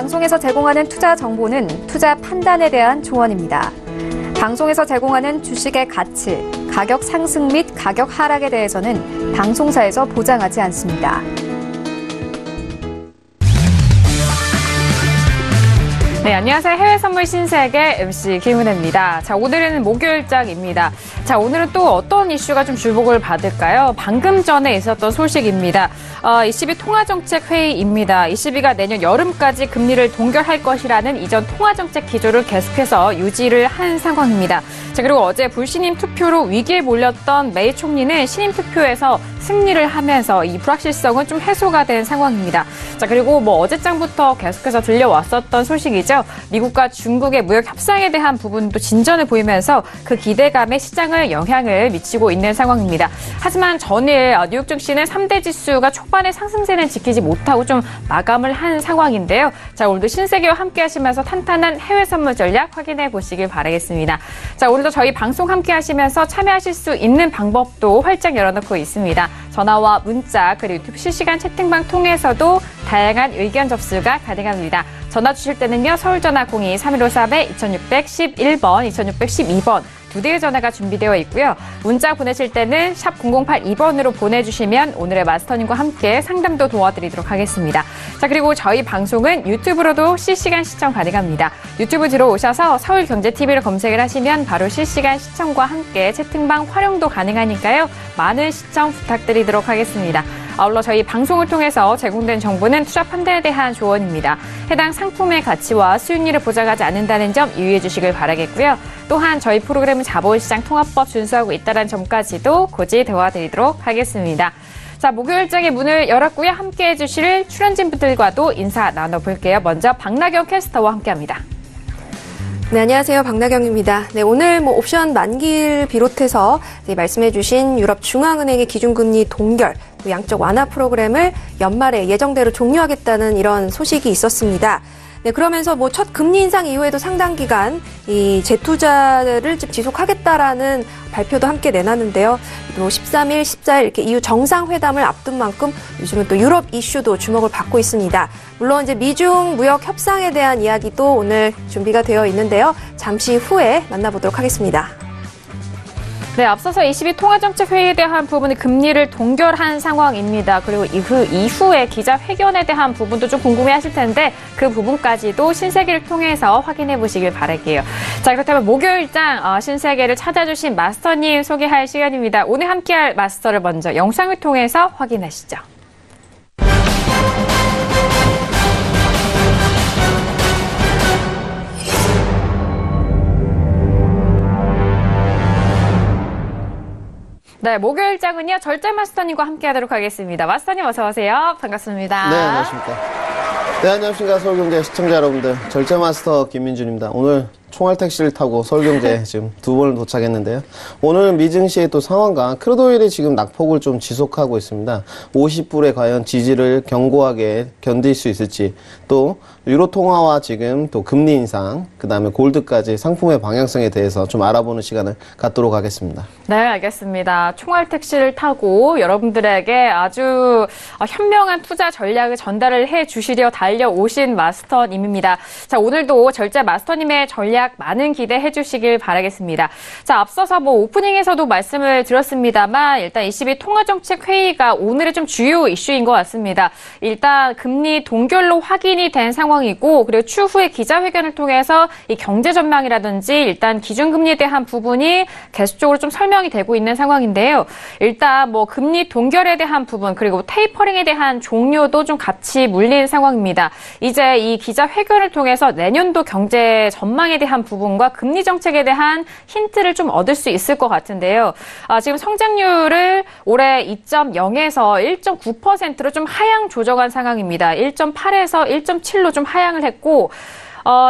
방송에서 제공하는 투자 정보는 투자 판단에 대한 조언입니다. 방송에서 제공하는 주식의 가치, 가격 상승 및 가격 하락에 대해서는 방송사에서 보장하지 않습니다. 네, 안녕하세요. 해외 선물 신세계 MC 김은혜입니다. 자, 오늘은 목요일장입니다. 자, 오늘은 또 어떤 이슈가 좀 주목을 받을까요? 방금 전에 있었던 소식입니다. ECB 통화정책회의입니다. ECB가 내년 여름까지 금리를 동결할 것이라는 이전 통화정책 기조를 계속해서 유지를 한 상황입니다. 자, 그리고 어제 불신임 투표로 위기에 몰렸던 메이 총리는 신임 투표에서 승리를 하면서 이 불확실성은 좀 해소가 된 상황입니다. 자, 그리고 어제장부터 계속해서 들려왔었던 소식이죠. 미국과 중국의 무역 협상에 대한 부분도 진전을 보이면서 그 기대감에 시장을 영향을 미치고 있는 상황입니다. 하지만 전일 뉴욕 증시는 3대 지수가 초반에 상승세는 지키지 못하고 좀 마감을 한 상황인데요. 자, 오늘도 신세계와 함께 하시면서 탄탄한 해외 선물 전략 확인해 보시길 바라겠습니다. 자, 오늘도 저희 방송 함께 하시면서 참여하실 수 있는 방법도 활짝 열어놓고 있습니다. 전화와 문자 그리고 유튜브 실시간 채팅방 통해서도 다양한 의견 접수가 가능합니다. 전화 주실 때는요. 서울전화 02-3153-2611번, 2612번 두 대의 전화가 준비되어 있고요. 문자 보내실 때는 샵 0082번으로 보내주시면 오늘의 마스터님과 함께 상담도 도와드리도록 하겠습니다. 자, 그리고 저희 방송은 유튜브로도 실시간 시청 가능합니다. 유튜브 들어오셔서 서울경제TV를 검색을 하시면 바로 실시간 시청과 함께 채팅방 활용도 가능하니까요. 많은 시청 부탁드리도록 하겠습니다. 아울러 저희 방송을 통해서 제공된 정보는 투자 판단에 대한 조언입니다. 해당 상품의 가치와 수익률을 보장하지 않는다는 점 유의해 주시길 바라겠고요. 또한 저희 프로그램은 자본시장 통합법 준수하고 있다는 점까지도 고지 도와드리도록 하겠습니다. 자, 목요일장의 문을 열었고요. 함께해 주실 출연진분들과도 인사 나눠볼게요. 먼저 박나경 캐스터와 함께합니다. 네, 안녕하세요. 박나경입니다. 네, 오늘 옵션 만기를 비롯해서 말씀해주신 유럽중앙은행의 기준금리 동결, 또 양적 완화 프로그램을 연말에 예정대로 종료하겠다는 이런 소식이 있었습니다. 네, 그러면서 첫 금리 인상 이후에도 상당 기간 이 재투자를 지속하겠다라는 발표도 함께 내놨는데요. 또 13일, 14일 이렇게 EU 정상회담을 앞둔 만큼 요즘은 또 유럽 이슈도 주목을 받고 있습니다. 물론 이제 미중 무역 협상에 대한 이야기도 오늘 준비가 되어 있는데요. 잠시 후에 만나보도록 하겠습니다. 네, 앞서서 ECB 통화정책회의에 대한 부분은 금리를 동결한 상황입니다. 그리고 이후에 기자회견에 대한 부분도 좀 궁금해하실 텐데 그 부분까지도 신세계를 통해서 확인해 보시길 바랄게요. 자, 그렇다면 목요일장 신세계를 찾아주신 마스터님 소개할 시간입니다. 오늘 함께할 마스터를 먼저 영상을 통해서 확인하시죠. 네, 목요일장은요, 절제 마스터님과 함께 하도록 하겠습니다. 마스터님 어서오세요. 반갑습니다. 네, 안녕하십니까. 네, 안녕하십니까. 서울경제 시청자 여러분들. 절제 마스터 김민준입니다. 오늘 총알 택시를 타고 서울경제 지금 두 번을 도착했는데요. 오늘 미증시의 또 상황과 크루드오일이 지금 낙폭을 좀 지속하고 있습니다. 50불에 과연 지지를 견고하게 견딜 수 있을지, 또 유로 통화와 지금 또 금리 인상, 그 다음에 골드까지 상품의 방향성에 대해서 좀 알아보는 시간을 갖도록 하겠습니다. 네, 알겠습니다. 총알 택시를 타고 여러분들에게 아주 현명한 투자 전략을 전달을 해 주시려 달려오신 마스터님입니다. 자, 오늘도 절제 마스터님의 전략 많은 기대해 주시길 바라겠습니다. 자, 앞서서 오프닝에서도 말씀을 드렸습니다만 일단 ECB 통화정책회의가 오늘의 좀 주요 이슈인 것 같습니다. 일단 금리 동결로 확인이 된 상황이고, 그리고 추후에 기자회견을 통해서 이 경제 전망이라든지 일단 기준금리에 대한 부분이 계속적으로 좀 설명이 되고 있는 상황인데요. 일단 금리 동결에 대한 부분, 그리고 테이퍼링에 대한 종료도 좀 같이 물린 상황입니다. 이제 이 기자회견을 통해서 내년도 경제 전망에 대한 부분과 금리 정책에 대한 힌트를 좀 얻을 수 있을 것 같은데요. 지금 성장률을 올해 2.0에서 1.9%로 좀 하향 조정한 상황입니다. 1.8에서 1.7로 좀 하향을 했고,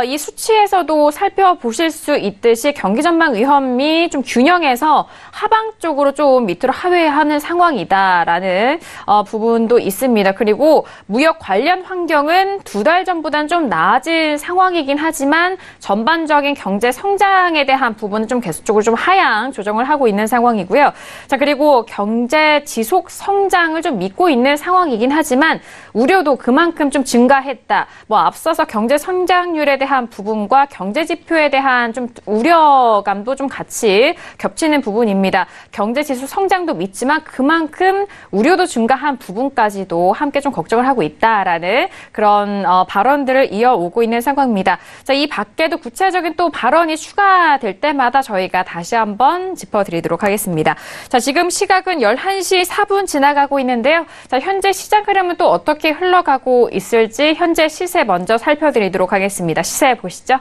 이 수치에서도 살펴보실 수 있듯이 경기 전망 위험이 좀 균형해서 하방 쪽으로 좀 밑으로 하회하는 상황이다라는 부분도 있습니다. 그리고 무역 관련 환경은 2달 전보다는 좀 나아진 상황이긴 하지만 전반적인 경제 성장에 대한 부분은 좀 계속적으로 좀 하향 조정을 하고 있는 상황이고요. 자, 그리고 경제 지속 성장을 좀 믿고 있는 상황이긴 하지만 우려도 그만큼 좀 증가했다. 앞서서 경제 성장률에 대한 부분과 경제 지표에 대한 좀 우려감도 좀 같이 겹치는 부분입니다. 경제 지수 성장도 믿지만 그만큼 우려도 증가한 부분까지도 함께 좀 걱정을 하고 있다라는 그런 발언들을 이어오고 있는 상황입니다. 자, 이 밖에도 구체적인 또 발언이 추가될 때마다 저희가 다시 한번 짚어드리도록 하겠습니다. 자, 지금 시각은 11시 4분 지나가고 있는데요. 자, 현재 시장 흐름은 또 어떻게 흘러가고 있을지 현재 시세 먼저 살펴드리도록 하겠습니다. 시세 보시죠.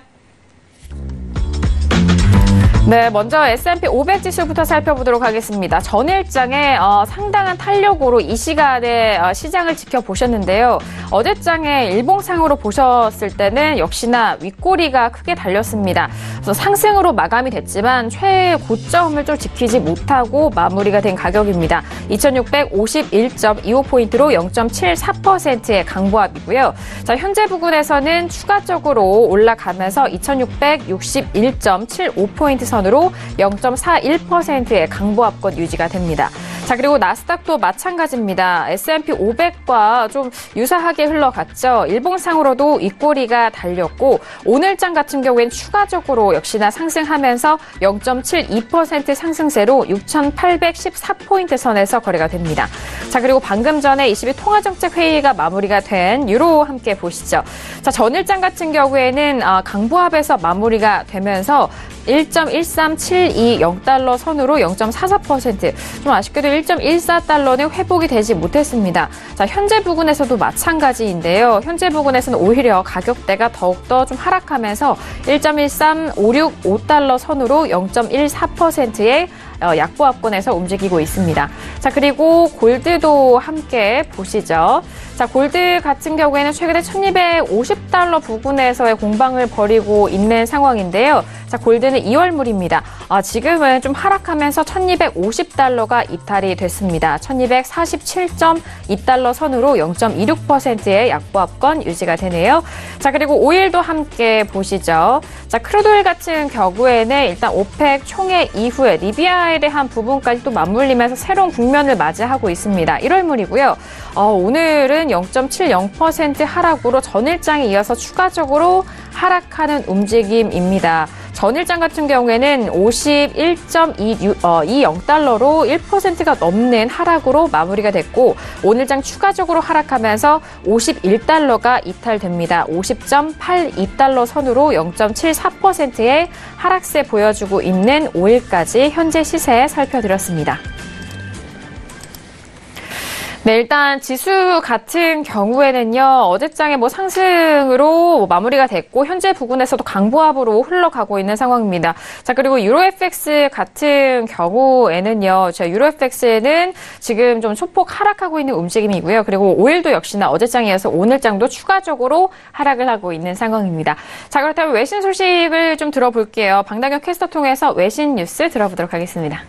네, 먼저 S&P 500 지수부터 살펴보도록 하겠습니다. 전일장에 상당한 탄력으로 이 시간에 시장을 지켜보셨는데요. 어제장에 일봉상으로 보셨을 때는 역시나 윗꼬리가 크게 달렸습니다. 그래서 상승으로 마감이 됐지만 최고점을 좀 지키지 못하고 마무리가 된 가격입니다. 2651.25포인트로 0.74%의 강보합이고요. 자, 현재 부근에서는 추가적으로 올라가면서 2661.75포인트 선으로 0.41%의 강보합권 유지가 됩니다. 자, 그리고 나스닥도 마찬가지입니다. S&P 500과 좀 유사하게 흘러갔죠. 일봉상으로도 윗꼬리가 달렸고 오늘장 같은 경우에는 추가적으로 역시나 상승하면서 0.72% 상승세로 6,814포인트 선에서 거래가 됩니다. 자, 그리고 방금 전에 22 통화정책회의가 마무리가 된 유로 함께 보시죠. 자, 전일장 같은 경우에는 강보합에서 마무리가 되면서 1.13720달러 선으로 0.44%, 좀 아쉽게도 1.14달러는 회복이 되지 못했습니다. 자, 현재 부근에서도 마찬가지인데요. 현재 부근에서는 오히려 가격대가 더욱더 좀 하락하면서 1.13565달러 선으로 0.14%의 약보합권에서 움직이고 있습니다. 자, 그리고 골드도 함께 보시죠. 자, 골드 같은 경우에는 최근에 1250달러 부근에서의 공방을 벌이고 있는 상황인데요. 자, 골드는 2월물입니다. 지금은 좀 하락하면서 1250달러가 이탈이 됐습니다. 1247.2달러 선으로 0.26%의 약보합권 유지가 되네요. 자, 그리고 오일도 함께 보시죠. 자, 크루드오일 같은 경우에는 일단 오펙 총회 이후에 리비아에 대한 부분까지 또 맞물리면서 새로운 국면을 맞이하고 있습니다. 1월물이고요. 오늘은 0.70% 하락으로 전일장에 이어서 추가적으로 하락하는 움직임입니다. 전일장 같은 경우에는 51.20달러로 1%가 넘는 하락으로 마무리가 됐고 오늘장 추가적으로 하락하면서 51달러가 이탈됩니다. 50.82달러 선으로 0.74%의 하락세 보여주고 있는 5일까지 현재 시세 살펴드렸습니다. 네, 일단 지수 같은 경우에는요, 어제장에 상승으로 마무리가 됐고, 현재 부근에서도 강보합으로 흘러가고 있는 상황입니다. 자, 그리고 유로FX 같은 경우에는요, 유로FX는 지금 좀 소폭 하락하고 있는 움직임이고요. 그리고 오일도 역시나 어제장에 이어서 오늘장도 추가적으로 하락을 하고 있는 상황입니다. 자, 그렇다면 외신 소식을 좀 들어볼게요. 방다경 캐스터 통해서 외신 뉴스 들어보도록 하겠습니다.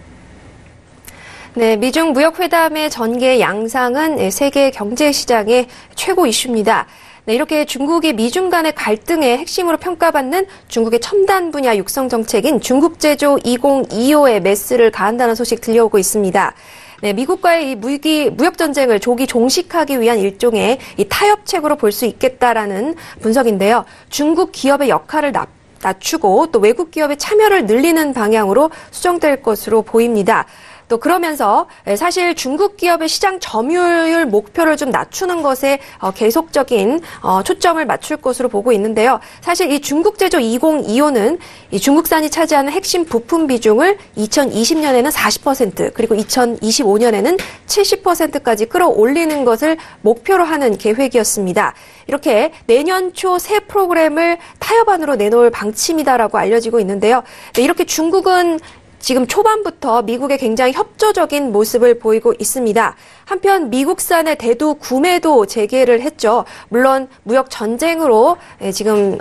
네, 미중 무역회담의 전개 양상은 세계 경제 시장의 최고 이슈입니다. 네, 이렇게 중국이 미중 간의 갈등의 핵심으로 평가받는 중국의 첨단 분야 육성 정책인 중국제조 2025에 메스를 가한다는 소식 들려오고 있습니다. 네, 미국과의 이 무역 전쟁을 조기 종식하기 위한 일종의 이 타협책으로 볼 수 있겠다라는 분석인데요. 중국 기업의 역할을 낮추고 또 외국 기업의 참여를 늘리는 방향으로 수정될 것으로 보입니다. 또 그러면서 사실 중국 기업의 시장 점유율 목표를 좀 낮추는 것에 계속적인 초점을 맞출 것으로 보고 있는데요. 사실 이 중국 제조 2025는 이 중국산이 차지하는 핵심 부품 비중을 2020년에는 40% 그리고 2025년에는 70%까지 끌어올리는 것을 목표로 하는 계획이었습니다. 이렇게 내년 초 새 프로그램을 타협안으로 내놓을 방침이다라고 알려지고 있는데요. 네, 이렇게 중국은 지금 초반부터 미국에 굉장히 협조적인 모습을 보이고 있습니다. 한편 미국산의 대두 구매도 재개를 했죠. 물론 무역 전쟁으로 지금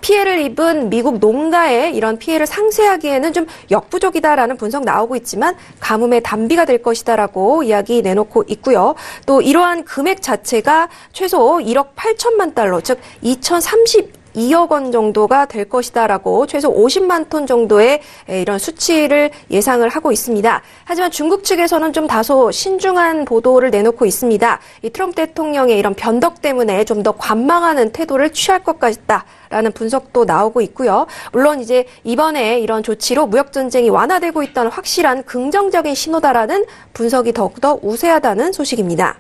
피해를 입은 미국 농가의 이런 피해를 상쇄하기에는 좀 역부족이다라는 분석 나오고 있지만 가뭄의 단비가 될 것이다라고 이야기 내놓고 있고요. 또 이러한 금액 자체가 최소 1억 8천만 달러, 즉 2032억 원 정도가 될 것이다라고 최소 50만 톤 정도의 이런 수치를 예상을 하고 있습니다. 하지만 중국 측에서는 좀 다소 신중한 보도를 내놓고 있습니다. 이 트럼프 대통령의 이런 변덕 때문에 좀 더 관망하는 태도를 취할 것 같다라는 분석도 나오고 있고요. 물론 이제 이번에 이런 조치로 무역 전쟁이 완화되고 있다는 확실한 긍정적인 신호다라는 분석이 더욱더 우세하다는 소식입니다.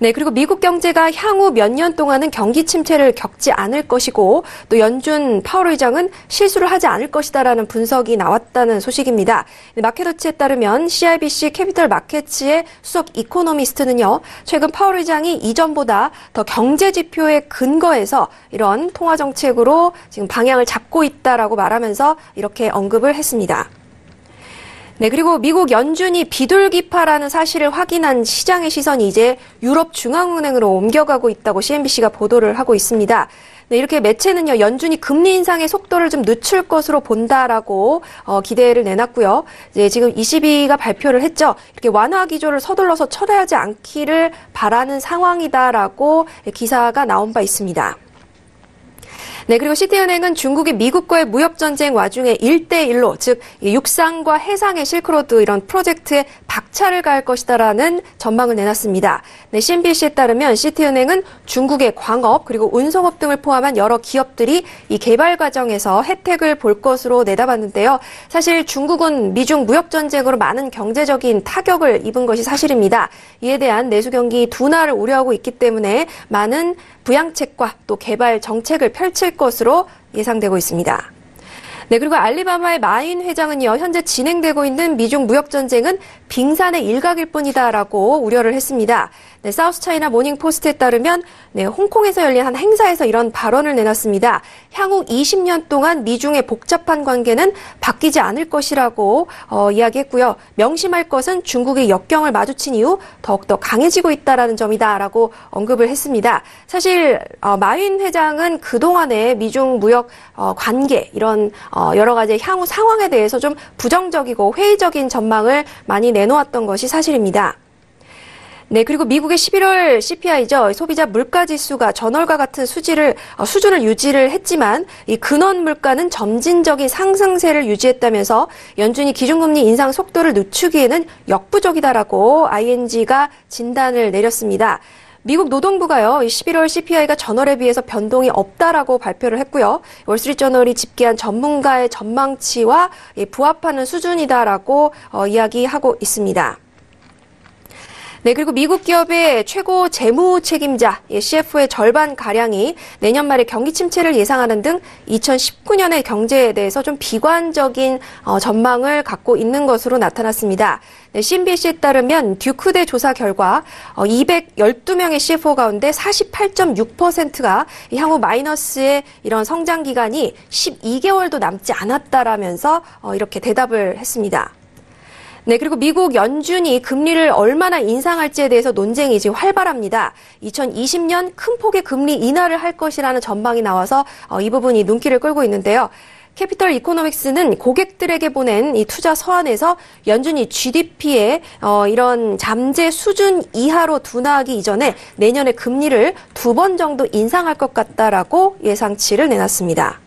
네, 그리고 미국 경제가 향후 몇 년 동안은 경기 침체를 겪지 않을 것이고 또 연준 파월 의장은 실수를 하지 않을 것이다라는 분석이 나왔다는 소식입니다. 마켓워치에 따르면 CIBC 캐피털 마켓츠의 수석 이코노미스트는요, 최근 파월 의장이 이전보다 더 경제 지표에 근거해서 이런 통화 정책으로 지금 방향을 잡고 있다라고 말하면서 이렇게 언급을 했습니다. 네, 그리고 미국 연준이 비둘기파라는 사실을 확인한 시장의 시선이 이제 유럽 중앙은행으로 옮겨가고 있다고 CNBC가 보도를 하고 있습니다. 네, 이렇게 매체는요, 연준이 금리 인상의 속도를 좀 늦출 것으로 본다라고 기대를 내놨고요. 이제 지금 ECB가 발표를 했죠. 이렇게 완화 기조를 서둘러서 철회하지 않기를 바라는 상황이다라고 기사가 나온 바 있습니다. 네, 그리고 시티은행은 중국이 미국과의 무역전쟁 와중에 1대1로, 즉 육상과 해상의 실크로드 이런 프로젝트에 박차를 가할 것이다라는 전망을 내놨습니다. 네, CNBC에 따르면 시티은행은 중국의 광업 그리고 운송업 등을 포함한 여러 기업들이 이 개발 과정에서 혜택을 볼 것으로 내다봤는데요. 사실 중국은 미중 무역전쟁으로 많은 경제적인 타격을 입은 것이 사실입니다. 이에 대한 내수 경기 둔화를 우려하고 있기 때문에 많은 부양책과 또 개발 정책을 펼칠 것으로 예상되고 있습니다. 네, 그리고 알리바바의 마인 회장은요, 현재 진행되고 있는 미중 무역 전쟁은 빙산의 일각일 뿐이다라고 우려를 했습니다. 네, 사우스차이나 모닝포스트에 따르면 네, 홍콩에서 열린 한 행사에서 이런 발언을 내놨습니다. 향후 20년 동안 미중의 복잡한 관계는 바뀌지 않을 것이라고 이야기했고요. 명심할 것은 중국의 역경을 마주친 이후 더욱더 강해지고 있다라는 점이다라고 언급을 했습니다. 사실 마윈 회장은 그동안의 미중 무역 관계 이런 여러 가지 향후 상황에 대해서 좀 부정적이고 회의적인 전망을 많이 내놓았던 것이 사실입니다. 네, 그리고 미국의 11월 CPI죠. 소비자 물가지수가 전월과 같은 수준을 유지를 했지만 이 근원 물가는 점진적인 상승세를 유지했다면서 연준이 기준금리 인상 속도를 늦추기에는 역부족이다라고 ING가 진단을 내렸습니다. 미국 노동부가요, 11월 CPI가 전월에 비해서 변동이 없다라고 발표를 했고요. 월스트리트저널이 집계한 전문가의 전망치와 부합하는 수준이다라고 이야기하고 있습니다. 네, 그리고 미국 기업의 최고 재무 책임자 CFO의 절반가량이 내년 말에 경기 침체를 예상하는 등 2019년의 경제에 대해서 좀 비관적인 전망을 갖고 있는 것으로 나타났습니다. 네, CNBC에 따르면 듀크대 조사 결과 212명의 CFO 가운데 48.6%가 향후 마이너스의 이런 성장 기간이 12개월도 남지 않았다라면서 이렇게 대답을 했습니다. 네, 그리고 미국 연준이 금리를 얼마나 인상할지에 대해서 논쟁이 지금 활발합니다. 2020년 큰 폭의 금리 인하를 할 것이라는 전망이 나와서 이 부분이 눈길을 끌고 있는데요. 캐피털 이코노믹스는 고객들에게 보낸 이 투자 서한에서 연준이 GDP의 이런 잠재 수준 이하로 둔화하기 이전에 내년에 금리를 2번 정도 인상할 것 같다라고 예상치를 내놨습니다.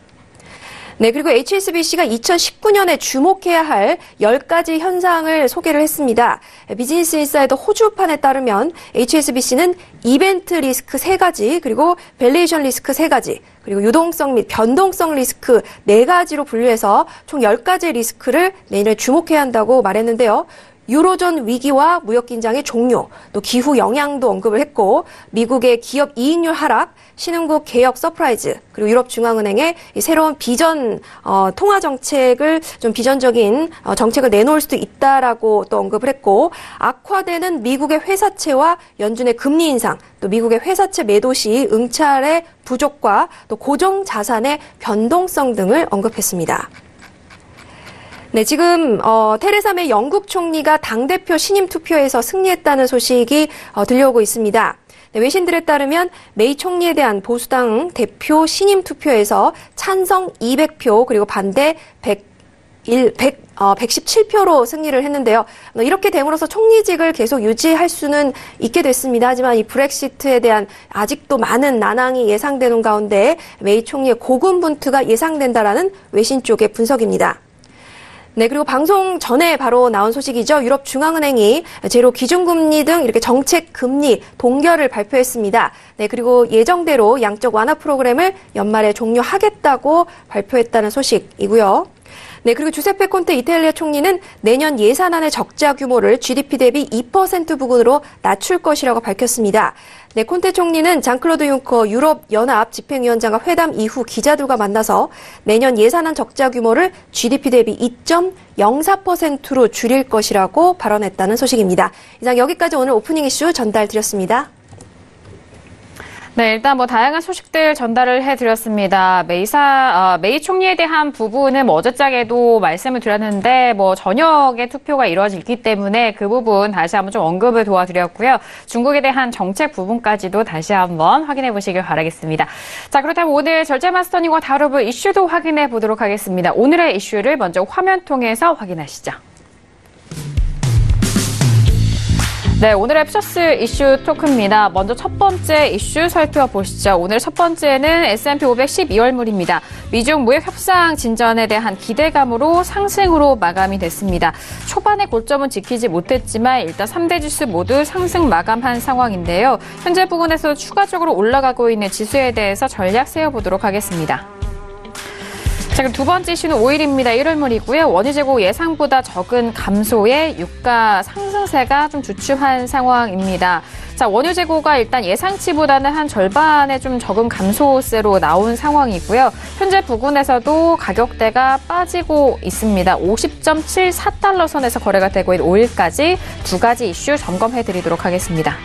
네, 그리고 HSBC가 2019년에 주목해야 할 10가지 현상을 소개를 했습니다. 비즈니스 인사이더 호주판에 따르면 HSBC는 이벤트 리스크 3가지, 그리고 밸류에이션 리스크 3가지, 그리고 유동성 및 변동성 리스크 4가지로 분류해서 총 10가지 리스크를 내년에 주목해야 한다고 말했는데요. 유로존 위기와 무역 긴장의 종료, 또 기후 영향도 언급을 했고, 미국의 기업 이익률 하락, 신흥국 개혁 서프라이즈, 그리고 유럽중앙은행의 새로운 비전 통화 정책을 좀 비전적인 정책을 내놓을 수도 있다라고 또 언급을 했고, 악화되는 미국의 회사채와 연준의 금리 인상, 또 미국의 회사채 매도 시 응찰의 부족과 또 고정 자산의 변동성 등을 언급했습니다. 네, 지금 테레사 메이 영국 총리가 당대표 신임 투표에서 승리했다는 소식이 들려오고 있습니다. 네, 외신들에 따르면 메이 총리에 대한 보수당 대표 신임 투표에서 찬성 200표 그리고 반대 117표로 승리를 했는데요. 이렇게 됨으로써 총리직을 계속 유지할 수는 있게 됐습니다. 하지만 이 브렉시트에 대한 아직도 많은 난항이 예상되는 가운데 메이 총리의 고군분투가 예상된다라는 외신 쪽의 분석입니다. 네, 그리고 방송 전에 바로 나온 소식이죠. 유럽 중앙은행이 제로 기준금리 등 이렇게 정책 금리 동결을 발표했습니다. 네, 그리고 예정대로 양적 완화 프로그램을 연말에 종료하겠다고 발표했다는 소식이고요. 네, 그리고 주세페 콘테 이탈리아 총리는 내년 예산안의 적자 규모를 GDP 대비 2% 부근으로 낮출 것이라고 밝혔습니다. 네, 콘테 총리는 장클로드 융커 유럽연합 집행위원장과 회담 이후 기자들과 만나서 내년 예산안 적자 규모를 GDP 대비 2.04%로 줄일 것이라고 발언했다는 소식입니다. 이상 여기까지 오늘 오프닝 이슈 전달드렸습니다. 네, 일단 다양한 소식들 전달을 해드렸습니다. 메이 총리에 대한 부분은 어제장에도 말씀을 드렸는데, 저녁에 투표가 이루어지기 때문에 그 부분 다시 한번 좀 언급을 도와드렸고요. 중국에 대한 정책 부분까지도 다시 한번 확인해 보시길 바라겠습니다. 자, 그렇다면 오늘 절제마스터님과 다뤄볼 이슈도 확인해 보도록 하겠습니다. 오늘의 이슈를 먼저 화면 통해서 확인하시죠. 네, 오늘의 플러스 이슈 토크입니다. 먼저 첫 번째 이슈 살펴보시죠. 오늘 첫 번째는 S&P 500 12월물입니다. 미중 무역 협상 진전에 대한 기대감으로 상승으로 마감이 됐습니다. 초반의 고점은 지키지 못했지만 일단 3대 지수 모두 상승 마감한 상황인데요. 현재 부근에서 추가적으로 올라가고 있는 지수에 대해서 전략 세워보도록 하겠습니다. 자, 그럼 두 번째 이슈는 오일입니다. 1월물이고요. 원유 재고 예상보다 적은 감소에 유가 상승세가 좀 주춤한 상황입니다. 자, 원유 재고가 일단 예상치보다는 한 절반의 좀 적은 감소세로 나온 상황이고요. 현재 부근에서도 가격대가 빠지고 있습니다. 50.74달러 선에서 거래가 되고 있는 오일까지 두 가지 이슈 점검해 드리도록 하겠습니다.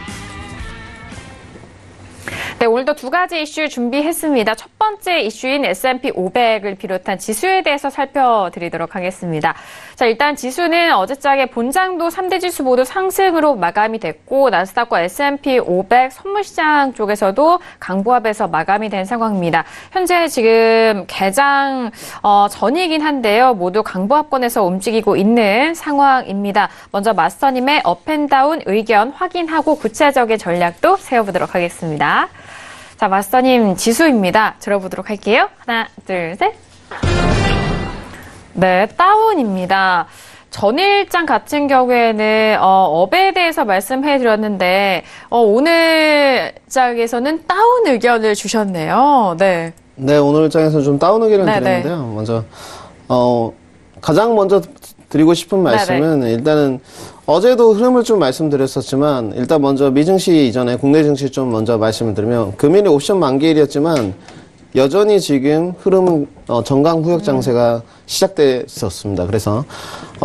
네, 오늘도 두 가지 이슈 준비했습니다. 첫 번째 이슈인 S&P 500을 비롯한 지수에 대해서 살펴드리도록 하겠습니다. 자, 일단 지수는 어제장에 본장도 3대 지수 모두 상승으로 마감이 됐고 나스닥과 S&P 500 선물시장 쪽에서도 강보합에서 마감이 된 상황입니다. 현재 지금 개장 전이긴 한데요. 모두 강보합권에서 움직이고 있는 상황입니다. 먼저 마스터님의 업앤다운 의견 확인하고 구체적인 전략도 세워보도록 하겠습니다. 자, 마스터님 지수입니다. 들어보도록 할게요. 하나, 둘, 셋. 네, 다운입니다. 전일장 같은 경우에는 업에 대해서 말씀해드렸는데 오늘 장에서는 다운 의견을 주셨네요. 네. 네, 오늘 장에서 좀 다운 의견을 드렸는데요. 먼저 가장 먼저 드리고 싶은 말씀은 일단은 어제도 흐름을 좀 말씀드렸었지만 일단 먼저 미증시 이전에 국내 증시 좀 먼저 말씀을 드리면 금일이 옵션 만기일이었지만 여전히 지금 흐름은 정강 후역 장세가 시작됐었습니다. 그래서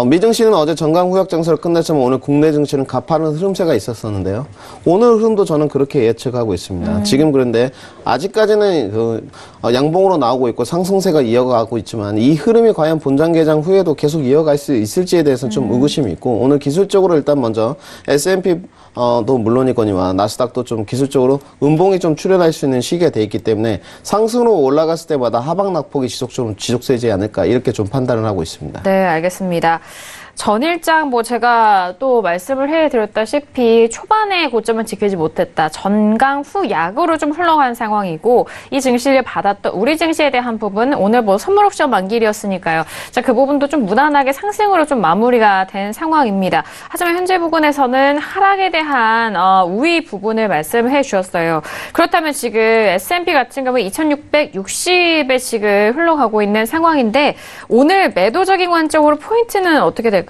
미증시는 어제 정강 후역 장세로 끝났지만 오늘 국내 증시는 가파른 흐름세가 있었었는데요. 오늘 흐름도 저는 그렇게 예측하고 있습니다. 지금 그런데 아직까지는 양봉으로 나오고 있고 상승세가 이어가고 있지만 이 흐름이 과연 본장 개장 후에도 계속 이어갈 수 있을지에 대해서는 좀 의구심이 있고 오늘 기술적으로 일단 먼저 S&P 도 물론이거니와 나스닥도 좀 기술적으로 음봉이 좀 출현할 수 있는 시기가 돼 있기 때문에 상승으로 올라갔을 때마다 하방 낙폭이 지속되지 않을까 이렇게 좀 판단을 하고 있습니다. 네, 알겠습니다. 전일장 제가 또 말씀을 해드렸다시피 초반에 고점은 지키지 못했다. 전강 후 약으로 좀 흘러간 상황이고 이 증시를 받았던 우리 증시에 대한 부분 오늘 선물 옵션 만기일이었으니까요. 자, 그 부분도 좀 무난하게 상승으로 좀 마무리가 된 상황입니다. 하지만 현재 부분에서는 하락에 대한 우위 부분을 말씀해 주셨어요. 그렇다면 지금 S&P 같은 경우 2660에 지금 흘러가고 있는 상황인데 오늘 매도적인 관점으로 포인트는 어떻게 될까요?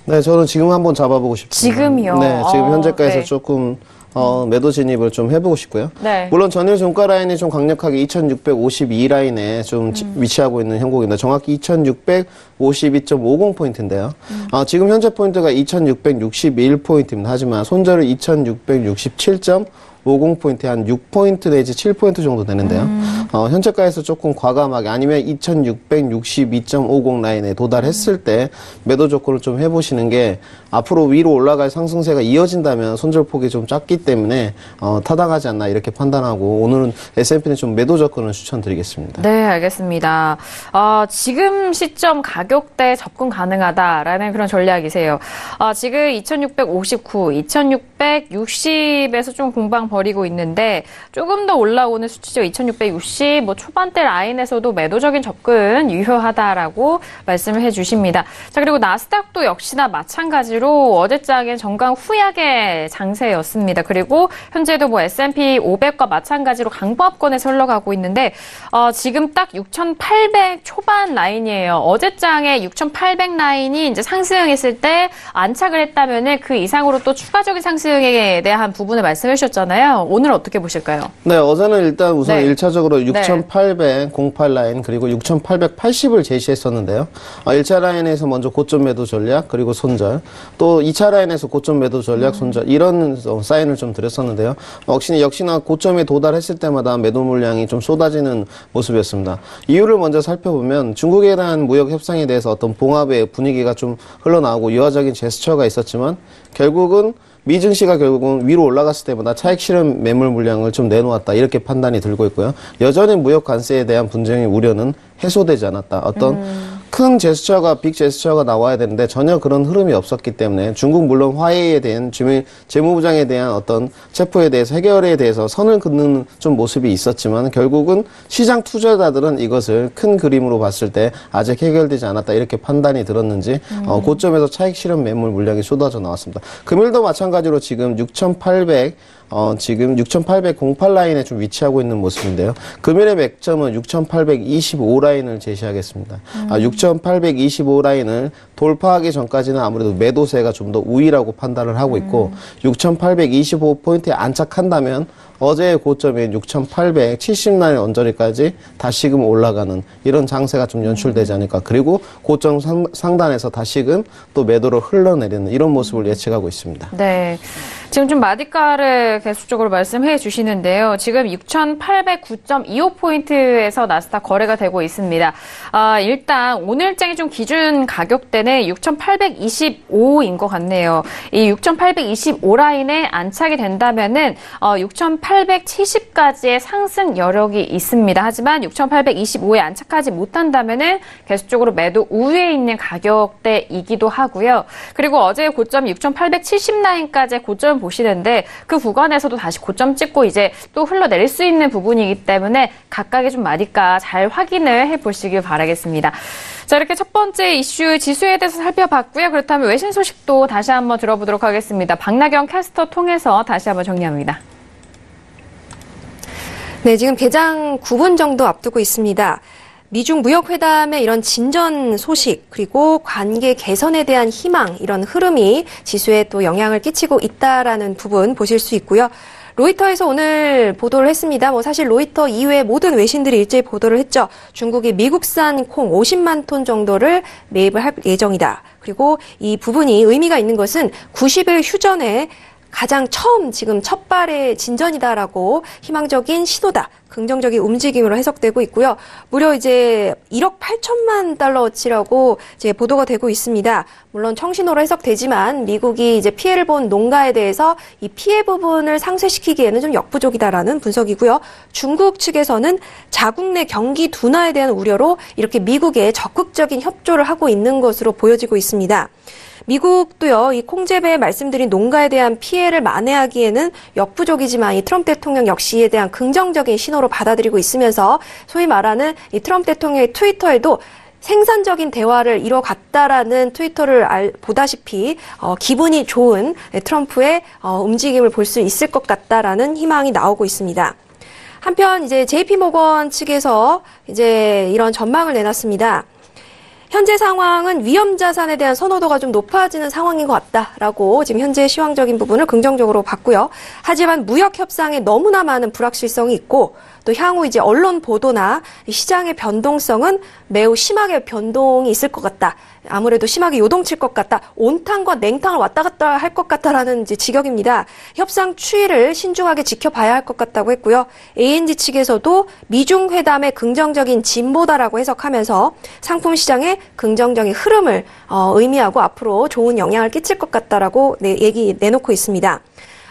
네, 저는 지금 한번 잡아보고 싶습니다. 지금요? 네, 지금 현재가에서 조금 매도 진입을 좀 해보고 싶고요. 네. 물론 전일 종가 라인이 좀 강력하게 2652 라인에 좀 위치하고 있는 형국입니다. 정확히 2652.50포인트인데요. 지금 현재 포인트가 2661포인트입니다. 하지만 손절을 2667.50 50포인트에 한 6포인트 내지 7포인트 정도 되는데요. 현재가에서 조금 과감하게 아니면 2662.50 라인에 도달했을 때 매도 조건을 좀 해보시는 게 앞으로 위로 올라갈 상승세가 이어진다면 손절폭이 좀 작기 때문에 타당하지 않나 이렇게 판단하고 오늘은 S&P는 좀 매도 조건을 추천드리겠습니다. 네, 알겠습니다. 지금 시점 가격대 접근 가능하다라는 그런 전략이세요. 지금 2659, 2660에서 좀 공방 벌이고 있는데 조금 더 올라오는 수치죠. 2660, 뭐 초반대 라인에서도 매도적인 접근 유효하다라고 말씀을 해주십니다. 자, 그리고 나스닥도 역시나 마찬가지로 어제장엔 정강 후약의 장세였습니다. 그리고 현재도 뭐 S&P 500과 마찬가지로 강보합권에서 흘러가고 있는데 지금 딱 6,800 초반 라인이에요. 어제장에 6,800 라인이 이제 상승했을 때 안착을 했다면은 그 이상으로 또 추가적인 상승에 대한 부분을 말씀해 주셨잖아요. 오늘 어떻게 보실까요? 네, 어제는 일단 우선 네. 1차적으로 6,808 라인 그리고 6,880을 제시했었는데요. 1차 라인에서 먼저 고점 매도 전략 그리고 손절, 또 2차 라인에서 고점 매도 전략 손절 이런 사인을 좀 드렸었는데요. 역시나 고점에 도달했을 때마다 매도 물량이 좀 쏟아지는 모습이었습니다. 이유를 먼저 살펴보면 중국에 대한 무역 협상에 대해서 어떤 봉합의 분위기가 좀 흘러나오고 유화적인 제스처가 있었지만 결국은 미증시가 결국은 위로 올라갔을 때마다 차익 실현 매물 물량을 좀 내놓았다 이렇게 판단이 들고 있고요. 여전히 무역 관세에 대한 분쟁의 우려는 해소되지 않았다. 어떤 큰 제스처가 빅 제스처가 나와야 되는데 전혀 그런 흐름이 없었기 때문에 중국 물론 화해에 대한 재무부장에 대한 어떤 체포에 대해서 해결에 대해서 선을 긋는 좀 모습이 있었지만 결국은 시장 투자자들은 이것을 큰 그림으로 봤을 때 아직 해결되지 않았다 이렇게 판단이 들었는지 고점에서 차익 실현 매물 물량이 쏟아져 나왔습니다. 금일도 마찬가지로 지금 6,808 라인에 좀 위치하고 있는 모습인데요. 금일의 맥점은 6,825 라인을 제시하겠습니다. 6,825 라인을 돌파하기 전까지는 아무래도 매도세가 좀 더 우위라고 판단을 하고 있고 6,825포인트에 안착한다면 어제의 고점인 6,870 라인 언저리까지 다시금 올라가는 이런 장세가 좀 연출되지 않을까. 그리고 고점 상단에서 다시금 또 매도로 흘러내리는 이런 모습을 예측하고 있습니다. 네. 지금 좀 마디가를 계속적으로 말씀해 주시는데요. 지금 6,809.25포인트에서 나스닥 거래가 되고 있습니다. 일단 오늘장의 좀 기준 가격대는 6,825인 것 같네요. 이 6,825 라인에 안착이 된다면은 6,870까지의 상승 여력이 있습니다. 하지만 6,825에 안착하지 못한다면은 계속적으로 매도 우위에 있는 가격대이기도 하고요. 그리고 어제 고점 6,870 라인까지의 고점 보시는데 그 구간에서도 다시 고점 찍고 이제 또 흘러내릴 수 있는 부분이기 때문에 각각의 좀 마디가 잘 확인을 해보시길 바라겠습니다. 자, 이렇게 첫 번째 이슈 지수에 대해서 살펴봤고요. 그렇다면 외신 소식도 다시 한번 들어보도록 하겠습니다. 박나경 캐스터 통해서 다시 한번 정리합니다. 네, 지금 개장 9분 정도 앞두고 있습니다. 미중 무역회담의 이런 진전 소식 그리고 관계 개선에 대한 희망 이런 흐름이 지수에 또 영향을 끼치고 있다라는 부분 보실 수 있고요. 로이터에서 오늘 보도를 했습니다. 사실 로이터 이외의 모든 외신들이 일제히 보도를 했죠. 중국이 미국산 콩 50만 톤 정도를 매입을 할 예정이다. 그리고 이 부분이 의미가 있는 것은 90일 휴전에 가장 처음 지금 첫 발의 진전이다라고 희망적인 신호다. 긍정적인 움직임으로 해석되고 있고요. 무려 이제 1억 8천만 달러어치라고 이제 보도가 되고 있습니다. 물론 청신호로 해석되지만 미국이 이제 피해를 본 농가에 대해서 이 피해 부분을 상쇄시키기에는 좀 역부족이다라는 분석이고요. 중국 측에서는 자국 내 경기 둔화에 대한 우려로 이렇게 미국에 적극적인 협조를 하고 있는 것으로 보여지고 있습니다. 미국도요, 이 콩재배에 말씀드린 농가에 대한 피해를 만회하기에는 역부족이지만 이 트럼프 대통령 역시 이에 대한 긍정적인 신호로 받아들이고 있으면서 소위 말하는 이 트럼프 대통령의 트위터에도 생산적인 대화를 이뤄갔다라는 트위터를 보다시피 기분이 좋은 트럼프의 움직임을 볼 수 있을 것 같다라는 희망이 나오고 있습니다. 한편 이제 JP모건 측에서 이제 이런 전망을 내놨습니다. 현재 상황은 위험 자산에 대한 선호도가 좀 높아지는 상황인 것 같다라고 지금 현재 시황적인 부분을 긍정적으로 봤고요. 하지만 무역 협상에 너무나 많은 불확실성이 있고 또 향후 이제 언론 보도나 시장의 변동성은 매우 심하게 변동이 있을 것 같다. 아무래도 심하게 요동칠 것 같다. 온탕과 냉탕을 왔다 갔다 할 것 같다라는 이제 지적입니다. 협상 추이를 신중하게 지켜봐야 할 것 같다고 했고요. ANZ 측에서도 미중 회담의 긍정적인 진보다라고 해석하면서 상품 시장의 긍정적인 흐름을 의미하고 앞으로 좋은 영향을 끼칠 것 같다라고 얘기 내놓고 있습니다.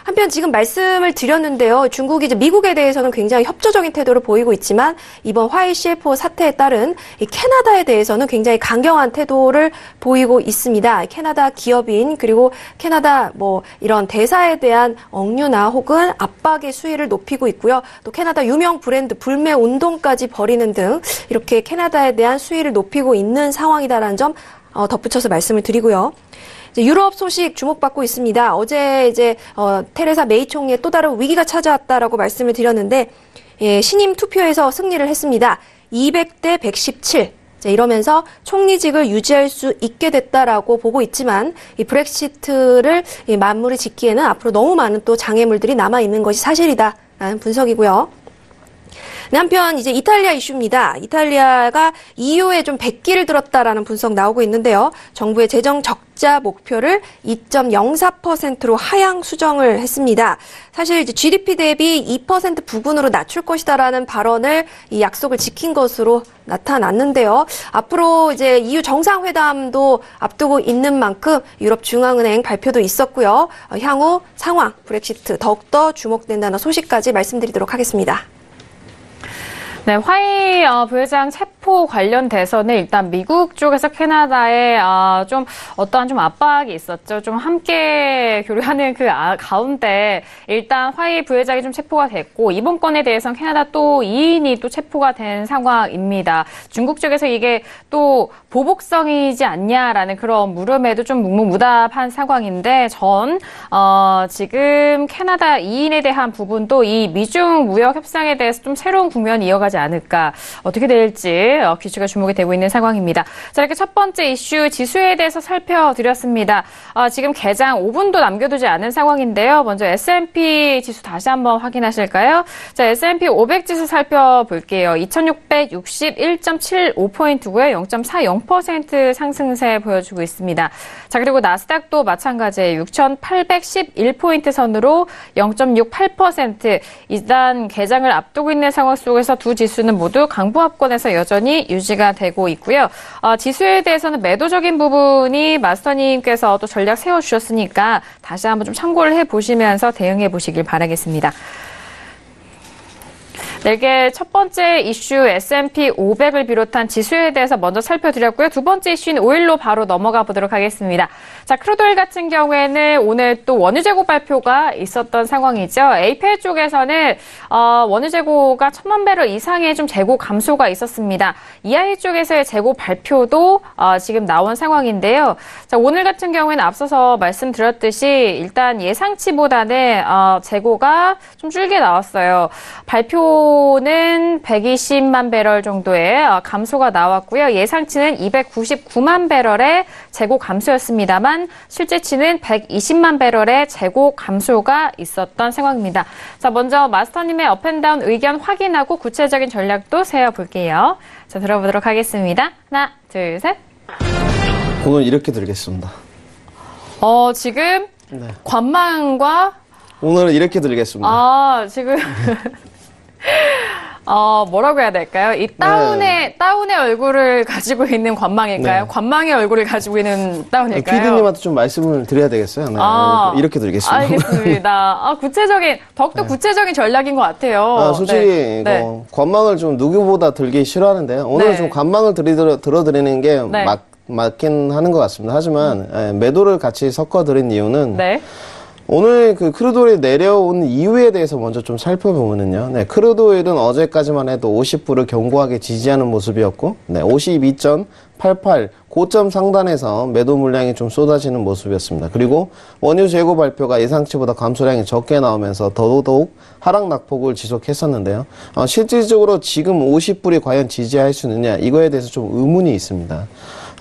한편 지금 말씀을 드렸는데요. 중국이 이제 미국에 대해서는 굉장히 협조적인 태도를 보이고 있지만 이번 화웨이 CFO 사태에 따른 이 캐나다에 대해서는 굉장히 강경한 태도를 보이고 있습니다. 캐나다 기업인 그리고 캐나다 이런 대사에 대한 억류나 혹은 압박의 수위를 높이고 있고요. 또 캐나다 유명 브랜드 불매 운동까지 벌이는 등 이렇게 캐나다에 대한 수위를 높이고 있는 상황이다라는 점 덧붙여서 말씀을 드리고요. 유럽 소식 주목받고 있습니다. 어제 이제 테레사 메이 총리의 또 다른 위기가 찾아왔다라고 말씀을 드렸는데 신임 투표에서 승리를 했습니다. 200대 117. 이러면서 총리직을 유지할 수 있게 됐다라고 보고 있지만 이 브렉시트를 마무리 짓기에는 앞으로 너무 많은 또 장애물들이 남아 있는 것이 사실이다라는 분석이고요. 한편 이제 이탈리아 이슈입니다. 이탈리아가 EU에 좀 백기를 들었다라는 분석 나오고 있는데요. 정부의 재정 적자 목표를 2.04%로 하향 수정을 했습니다. 사실 이제 GDP 대비 2% 부근으로 낮출 것이다라는 발언을 이 약속을 지킨 것으로 나타났는데요. 앞으로 이제 EU 정상회담도 앞두고 있는 만큼 유럽 중앙은행 발표도 있었고요. 향후 상황, 브렉시트 더욱더 주목된다는 소식까지 말씀드리도록 하겠습니다. 네, 화웨이 부회장 체포 관련돼서는 일단 미국 쪽에서 캐나다에 좀 어떠한 좀 압박이 있었죠. 좀 함께 교류하는 그 가운데 일단 화웨이 부회장이 좀 체포가 됐고 이번 건에 대해서는 캐나다 또 2인이 또 체포가 된 상황입니다. 중국 쪽에서 이게 또 보복성이지 않냐라는 그런 물음에도 좀 묵묵무답한 상황인데 지금 캐나다 2인에 대한 부분도 이 미중 무역 협상에 대해서 좀 새로운 국면이 이어가지 않을까, 어떻게 될지 귀추가 주목이 되고 있는 상황입니다. 자, 이렇게 첫 번째 이슈 지수에 대해서 살펴드렸습니다. 지금 개장 5분도 남겨두지 않은 상황인데요. 먼저 S&P 지수 다시 한번 확인하실까요? 자, S&P 500 지수 살펴볼게요. 2661.75포인트고요. 0.40% 상승세 보여주고 있습니다. 자, 그리고 나스닥도 마찬가지예요. 6,811포인트 선으로 0.68%. 일단 개장을 앞두고 있는 상황 속에서 두 지수는 모두 강보합권에서 여전히 유지가 되고 있고요. 지수에 대해서는 매도적인 부분이 마스터님께서 또 전략 세워주셨으니까 다시 한번 좀 참고를 해보시면서 대응해 보시길 바라겠습니다. 네, 이게 첫 번째 이슈 S&P 500을 비롯한 지수에 대해서 먼저 살펴드렸고요. 두 번째 이슈인 오일로 바로 넘어가 보도록 하겠습니다. 자, 크루드오일 같은 경우에는 오늘 또 원유 재고 발표가 있었던 상황이죠. APL 쪽에서는 원유 재고가 1,000만 배럴 이상의 좀 재고 감소가 있었습니다. EIA 쪽에서의 재고 발표도 지금 나온 상황인데요. 자, 오늘 같은 경우에는 앞서서 말씀드렸듯이 일단 예상치보다는 재고가 좀 줄게 나왔어요. 발표는 120만 배럴 정도의 감소가 나왔고요. 예상치는 299만 배럴의 재고 감소였습니다만 실제치는 120만 배럴의 재고 감소가 있었던 상황입니다. 자, 먼저 마스터님의 업앤다운 의견 확인하고 구체적인 전략도 세워볼게요. 자, 들어보도록 하겠습니다. 하나, 둘, 셋. 오늘 이렇게 들겠습니다. 지금 네. 관망과 오늘은 이렇게 들겠습니다. 지금 뭐라고 해야 될까요? 이 다운의 얼굴을 가지고 있는 관망일까요? 네. 관망의 얼굴을 가지고 있는 다운일까요? PD님한테 좀 말씀을 드려야 되겠어요. 네, 이렇게 들겠습니다. 알겠습니다. 더욱더 구체적인 전략인 것 같아요. 솔직히 네. 관망을 좀 누구보다 들기 싫어하는데요. 오늘 네. 좀 관망을 들어드리는 게 네. 맞긴 하는 것 같습니다. 하지만 매도를 같이 섞어드린 이유는 네. 오늘 그 크루드오일이 내려온 이유에 대해서 먼저 좀 살펴보면요. 네, 크루드오일은 어제까지만 해도 50불을 견고하게 지지하는 모습이었고, 52.88 고점 상단에서 매도 물량이 좀 쏟아지는 모습이었습니다. 그리고 원유 재고 발표가 예상치보다 감소량이 적게 나오면서 더더욱 하락 낙폭을 지속했었는데요. 실질적으로 지금 50불이 과연 지지할 수 있느냐, 이거에 대해서 좀 의문이 있습니다.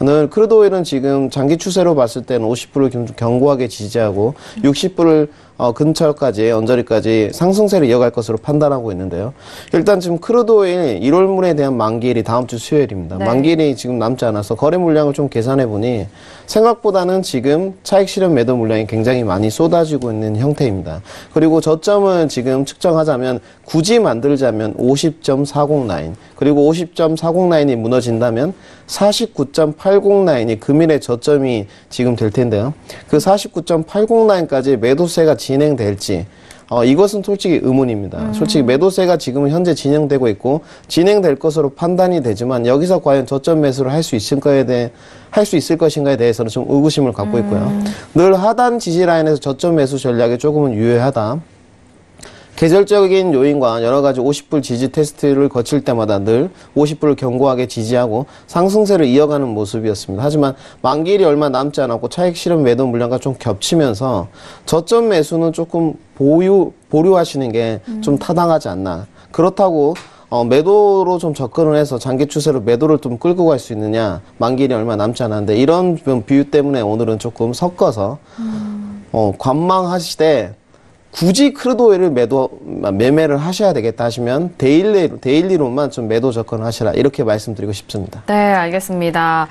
오늘 크루드 오일은 지금 장기 추세로 봤을 때는 50불을 좀 견고하게 지지하고 60불을 근처까지 언저리까지 상승세를 이어갈 것으로 판단하고 있는데요. 일단 지금 크루드오일 1월물에 대한 만기일이 다음 주 수요일입니다. 네. 만기일이 지금 남지 않아서 거래 물량을 좀 계산해 보니 생각보다는 지금 차익 실현 매도 물량이 굉장히 많이 쏟아지고 있는 형태입니다. 그리고 저점을 지금 측정하자면 굳이 만들자면 50.40 라인, 그리고 50.40 라인이 무너진다면 49.80 라인이 금일의 저점이 지금 될 텐데요. 그 49.80 라인까지 매도세가 진행될지 이것은 솔직히 의문입니다. 솔직히 매도세가 지금은 현재 진행되고 있고 진행될 것으로 판단이 되지만 여기서 과연 저점 매수를 할 수 있을 것인가에 대해서는 좀 의구심을 갖고 있고요. 늘 하단 지지 라인에서 저점 매수 전략이 조금은 유효하다. 계절적인 요인과 여러 가지 50불 지지 테스트를 거칠 때마다 늘 50불을 견고하게 지지하고 상승세를 이어가는 모습이었습니다. 하지만 만기일이 얼마 남지 않았고 차익 실현 매도 물량과 좀 겹치면서 저점 매수는 조금 보류하시는 게 좀 타당하지 않나. 그렇다고 매도로 좀 접근을 해서 장기 추세로 매도를 좀 끌고 갈 수 있느냐. 만기일이 얼마 남지 않았는데 이런 비유 때문에 오늘은 조금 섞어서 관망하시되 굳이 크루드오일을 매매를 하셔야 되겠다 하시면 데일리로만 좀 매도 접근을 하시라 이렇게 말씀드리고 싶습니다. 네, 알겠습니다.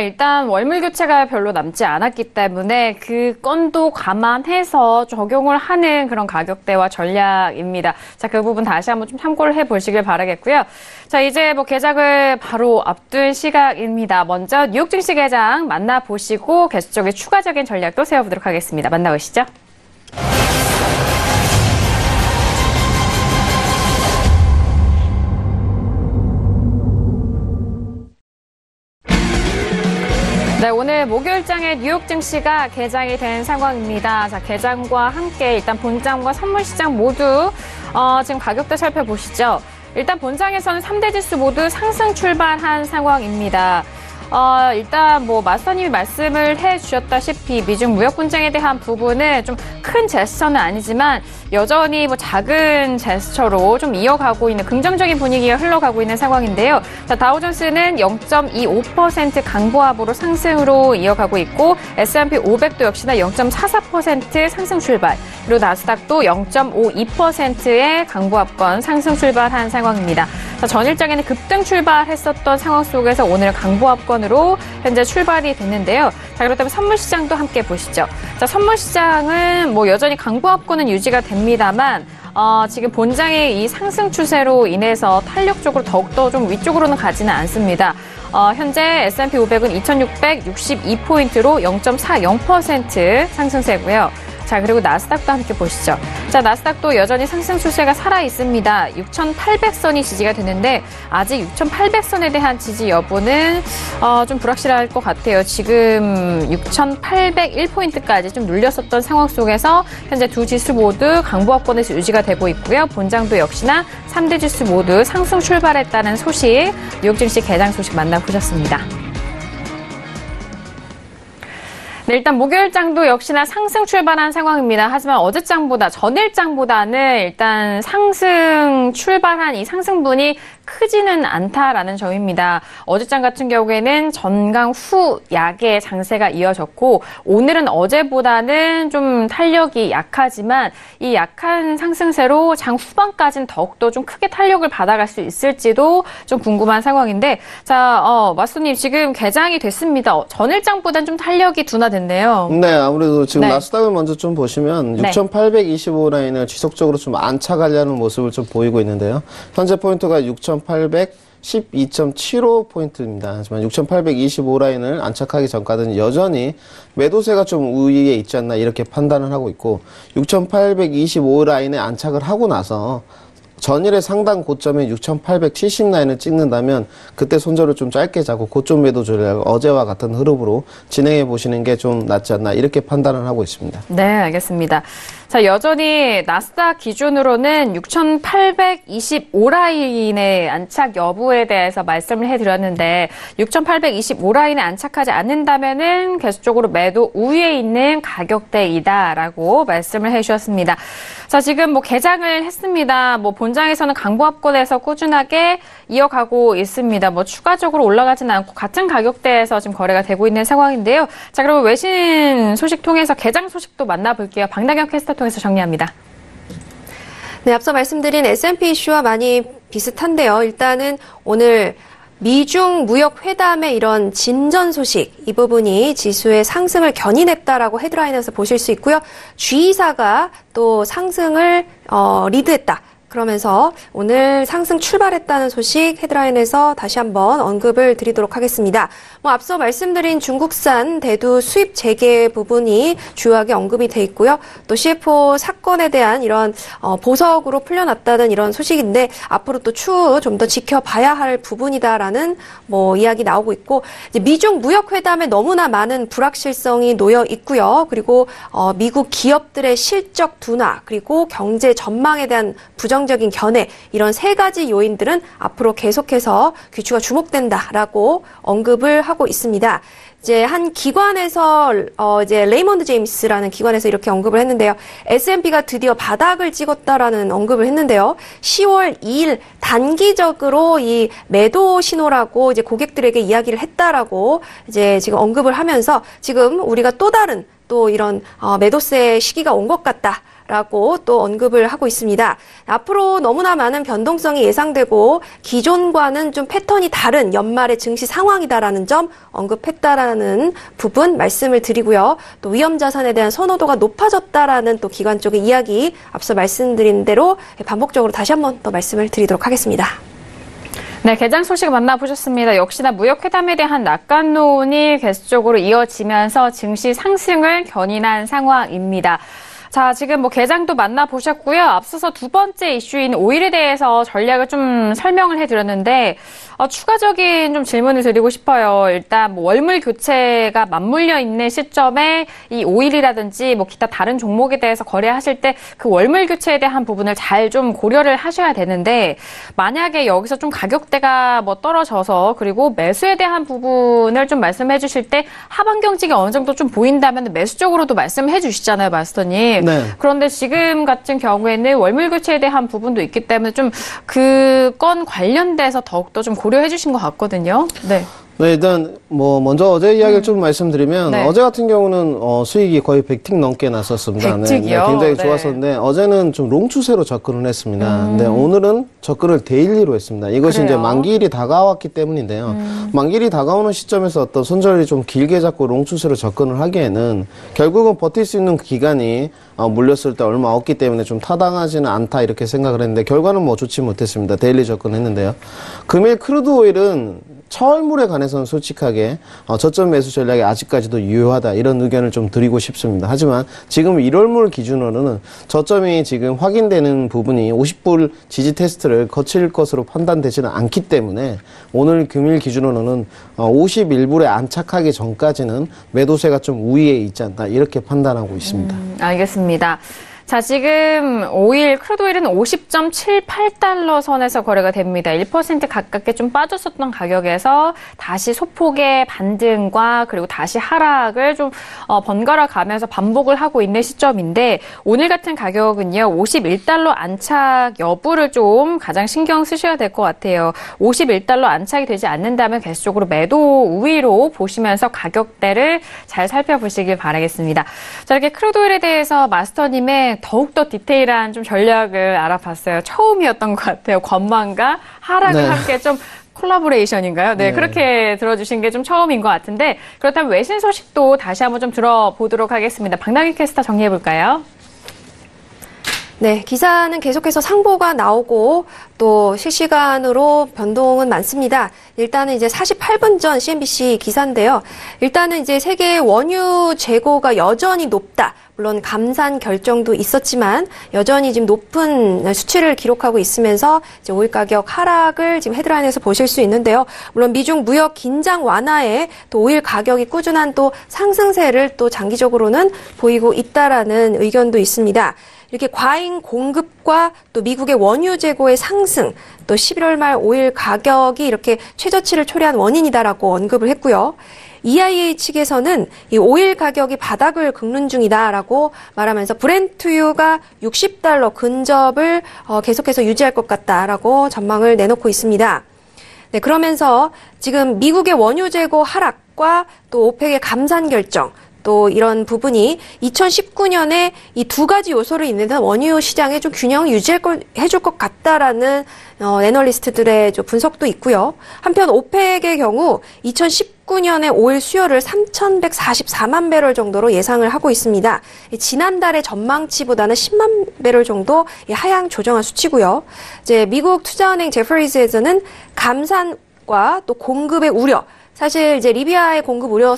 일단 월물 교체가 별로 남지 않았기 때문에 그 건도 감안해서 적용을 하는 그런 가격대와 전략입니다. 자, 그 부분 다시 한번 좀 참고를 해보시길 바라겠고요. 자, 이제 개장을 바로 앞둔 시각입니다. 먼저 뉴욕 증시 개장 만나보시고 계속적인 추가적인 전략도 세워보도록 하겠습니다. 만나보시죠. 네, 오늘 목요일장의 뉴욕 증시가 개장이 된 상황입니다. 자, 개장과 함께 일단 본장과 선물시장 모두 지금 가격대 살펴보시죠. 일단 본장에서는 3대 지수 모두 상승 출발한 상황입니다. 일단 마스터님이 말씀을 해주셨다시피 미중 무역 분쟁에 대한 부분은 좀 큰 제스처는 아니지만 여전히 작은 제스처로 좀 이어가고 있는 긍정적인 분위기가 흘러가고 있는 상황인데요. 자, 다우존스는 0.25% 강보합으로 상승으로 이어가고 있고 S&P 500도 역시나 0.44% 상승 출발, 그리고 나스닥도 0.52%의 강보합권 상승 출발한 상황입니다. 자, 전일장에는 급등 출발했었던 상황 속에서 오늘 강보합권으로 현재 출발이 됐는데요. 자, 그렇다면 선물시장도 함께 보시죠. 자, 선물시장은 여전히 강보합권은 유지가 됩니다만 지금 본장의 이 상승 추세로 인해서 탄력적으로 더욱더 좀 위쪽으로는 가지는 않습니다. 현재 S&P 500은 2662포인트로 0.40% 상승세고요. 자, 그리고 나스닥도 함께 보시죠. 자, 나스닥도 여전히 상승 추세가 살아있습니다. 6,800선이 지지가 되는데 아직 6,800선에 대한 지지 여부는 좀 불확실할 것 같아요. 지금 6,801포인트까지 좀 눌렸었던 상황 속에서 현재 두 지수 모두 강보합권에서 유지가 되고 있고요. 본장도 역시나 3대 지수 모두 상승 출발했다는 소식, 뉴욕 증시 개장 소식 만나보셨습니다. 네, 일단 목요일장도 역시나 상승 출발한 상황입니다. 하지만 어제장보다, 전일장보다는 일단 상승 출발한 이 상승분이 크지는 않다라는 점입니다. 어제장 같은 경우에는 전강 후 약의 장세가 이어졌고 오늘은 어제보다는 좀 탄력이 약하지만 이 약한 상승세로 장 후반까지는 더욱더 좀 크게 탄력을 받아갈 수 있을지도 좀 궁금한 상황인데, 자, 마스터님 지금 개장이 됐습니다. 전일장보다는 좀 탄력이 둔화됐네요. 네, 아무래도 지금 네. 나스닥을 먼저 좀 보시면 네. 6,825 라인을 지속적으로 좀 안착하려는 모습을 좀 보이고 있는데요. 현재 포인트가 6,812.75포인트입니다. 하지만 6,825 라인을 안착하기 전까지는 여전히 매도세가 좀 우위에 있지 않나 이렇게 판단을 하고 있고, 6,825 라인에 안착을 하고 나서 전일의 상당 고점인 6,870 라인을 찍는다면 그때 손절을 좀 짧게 잡고 고점 매도 전략을 어제와 같은 흐름으로 진행해 보시는 게 좀 낫지 않나 이렇게 판단을 하고 있습니다. 네, 알겠습니다. 자, 여전히 나스닥 기준으로는 6,825 라인의 안착 여부에 대해서 말씀을 해드렸는데 6,825 라인에 안착하지 않는다면은 계속적으로 매도 우위에 있는 가격대이다라고 말씀을 해주셨습니다. 자, 지금 개장을 했습니다. 본장에서는 강보합권에서 꾸준하게 이어가고 있습니다. 추가적으로 올라가지는 않고 같은 가격대에서 지금 거래가 되고 있는 상황인데요. 자, 그럼 외신 소식 통해서 개장 소식도 만나볼게요. 박나경 캐스터 통해서 정리합니다. 네, 앞서 말씀드린 S&P 이슈와 많이 비슷한데요. 일단은 오늘 미중 무역 회담의 이런 진전 소식, 이 부분이 지수의 상승을 견인했다라고 헤드라인에서 보실 수 있고요. G사가 또 상승을 리드했다. 그러면서 오늘 상승 출발했다는 소식 헤드라인에서 다시 한번 언급을 드리도록 하겠습니다. 앞서 말씀드린 중국산 대두 수입 재개 부분이 주요하게 언급이 돼 있고요. 또 CFO 사건에 대한 이런 보석으로 풀려났다는 이런 소식인데 앞으로 또 추후 좀 더 지켜봐야 할 부분이다라는 이야기 나오고 있고, 이제 미중 무역 회담에 너무나 많은 불확실성이 놓여 있고요. 그리고 미국 기업들의 실적 둔화, 그리고 경제 전망에 대한 부정적인 견해, 이런 세 가지 요인들은 앞으로 계속해서 귀추가 주목된다라고 언급을 하고 있습니다. 이제 한 기관에서 이제 레이먼드 제임스라는 기관에서 이렇게 언급을 했는데요. S&P가 드디어 바닥을 찍었다라는 언급을 했는데요. 10월 2일 단기적으로 이 매도 신호라고 이제 고객들에게 이야기를 했다라고 이제 지금 언급을 하면서 지금 우리가 또 다른 또 이런 매도세 시기가 온 것 같다. 라고 또 언급을 하고 있습니다. 앞으로 너무나 많은 변동성이 예상되고 기존과는 좀 패턴이 다른 연말의 증시 상황이다라는 점 언급했다라는 부분 말씀을 드리고요. 또 위험 자산에 대한 선호도가 높아졌다라는 또 기관 쪽의 이야기 앞서 말씀드린 대로 반복적으로 다시 한번 또 말씀을 드리도록 하겠습니다. 네, 개장 소식 만나보셨습니다. 역시나 무역회담에 대한 낙관론이 계속적으로 이어지면서 증시 상승을 견인한 상황입니다. 자, 지금 개장도 만나보셨고요. 앞서서 두 번째 이슈인 오일에 대해서 전략을 좀 설명을 해드렸는데, 추가적인 좀 질문을 드리고 싶어요. 일단 월물 교체가 맞물려 있는 시점에 이 오일이라든지 기타 다른 종목에 대해서 거래하실 때 그 월물 교체에 대한 부분을 잘 좀 고려를 하셔야 되는데, 만약에 여기서 좀 가격대가 떨어져서 그리고 매수에 대한 부분을 좀 말씀해 주실 때 하방 경직이 어느 정도 좀 보인다면 매수 쪽으로도 말씀해 주시잖아요, 마스터님. 네. 그런데 지금 같은 경우에는 월물 교체에 대한 부분도 있기 때문에 좀 그 건 관련돼서 더욱더 좀 고려해 주신 것 같거든요. 네. 네, 일단 먼저 어제 이야기를 좀 말씀드리면 네. 어제 같은 경우는 수익이 거의 100틱 넘게 났었습니다. 100틱이요? 네, 굉장히 네. 좋았었는데 어제는 좀 롱 추세로 접근을 했습니다. 근데 오늘은 접근을 데일리로 했습니다. 이것이 그래요? 이제 만기일이 다가왔기 때문인데요. 만기일이 다가오는 시점에서 어떤 손절이 좀 길게 잡고 롱 추세로 접근을 하기에는 결국은 버틸 수 있는 기간이 물렸을 때 얼마 없기 때문에 좀 타당하지는 않다 이렇게 생각을 했는데 결과는 좋지 못했습니다. 데일리 접근했는데요. 금일 크루드 오일은 철물에 관해서는 솔직하게 저점 매수 전략이 아직까지도 유효하다 이런 의견을 좀 드리고 싶습니다. 하지만 지금 1월물 기준으로는 저점이 지금 확인되는 부분이 50불 지지 테스트를 거칠 것으로 판단되지는 않기 때문에 오늘 금일 기준으로는 51불에 안착하기 전까지는 매도세가 좀 우위에 있지 않나 이렇게 판단하고 있습니다. 알겠습니다. 자, 지금 오일, 크루드 오일은 50.78달러 선에서 거래가 됩니다. 1% 가깝게 좀 빠졌었던 가격에서 다시 소폭의 반등과 그리고 다시 하락을 좀 번갈아 가면서 반복을 하고 있는 시점인데 오늘 같은 가격은요, 51달러 안착 여부를 좀 가장 신경 쓰셔야 될 것 같아요. 51달러 안착이 되지 않는다면 계속적으로 매도 우위로 보시면서 가격대를 잘 살펴보시길 바라겠습니다. 자, 이렇게 크루드 오일에 대해서 마스터님의 더욱더 디테일한 좀 전략을 알아봤어요. 처음이었던 것 같아요. 관망과 하락을 네. 함께 좀 콜라보레이션인가요? 네, 그렇게 들어주신 게 좀 처음인 것 같은데 그렇다면 외신 소식도 다시 한번 좀 들어보도록 하겠습니다. 박나기 캐스터 정리해볼까요? 네, 기사는 계속해서 상보가 나오고 또 실시간으로 변동은 많습니다. 일단은 이제 48분 전 CNBC 기사인데요. 일단은 이제 세계 원유 재고가 여전히 높다. 물론 감산 결정도 있었지만 여전히 지금 높은 수치를 기록하고 있으면서 이제 오일 가격 하락을 지금 헤드라인에서 보실 수 있는데요. 물론 미중 무역 긴장 완화에 또 오일 가격이 꾸준한 또 상승세를 또 장기적으로는 보이고 있다라는 의견도 있습니다. 이렇게 과잉 공급과 또 미국의 원유 재고의 상승, 또 11월 말 오일 가격이 이렇게 최저치를 초래한 원인이다라고 언급을 했고요. EIA 측에서는 이 오일 가격이 바닥을 긁는 중이다라고 말하면서 브렌트유가 60달러 근접을 계속해서 유지할 것 같다라고 전망을 내놓고 있습니다. 네, 그러면서 지금 미국의 원유 재고 하락과 또 오펙의 감산 결정, 또 이런 부분이 2019년에 이 두 가지 요소를 인해서 원유 시장에 좀 균형을 해줄 것 같다라는 애널리스트들의 분석도 있고요. 한편 오펙의 경우 2019년에 오일 수요를 3,144만 배럴 정도로 예상을 하고 있습니다. 지난달의 전망치보다는 10만 배럴 정도 하향 조정한 수치고요. 이제 미국 투자은행 제퍼리즈에서는 감산과 또 공급의 우려, 사실 이제 리비아의 공급 우려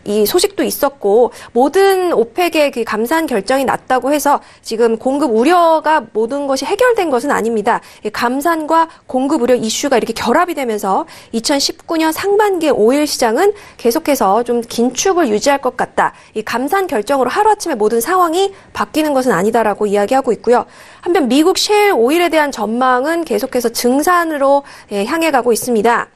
이 소식도 있었고 모든 오펙의 그 감산 결정이 났다고 해서 지금 공급 우려가 모든 것이 해결된 것은 아닙니다. 감산과 공급 우려 이슈가 이렇게 결합이 되면서 2019년 상반기 오일 시장은 계속해서 좀 긴축을 유지할 것 같다. 이 감산 결정으로 하루아침에 모든 상황이 바뀌는 것은 아니다라고 이야기하고 있고요. 한편 미국 셰일 오일에 대한 전망은 계속해서 증산으로 향해 가고 있습니다.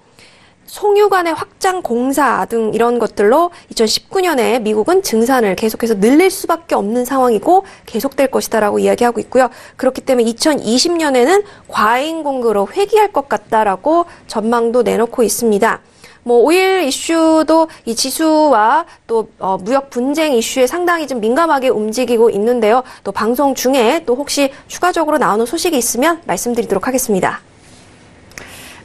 송유관의 확장 공사 등 이런 것들로 2019년에 미국은 증산을 계속해서 늘릴 수밖에 없는 상황이고 계속될 것이다라고 이야기하고 있고요. 그렇기 때문에 2020년에는 과잉 공급으로 회귀할 것 같다라고 전망도 내놓고 있습니다. 오일 이슈도 이 지수와 또 무역 분쟁 이슈에 상당히 좀 민감하게 움직이고 있는데요. 또 방송 중에 또 혹시 추가적으로 나오는 소식이 있으면 말씀드리도록 하겠습니다.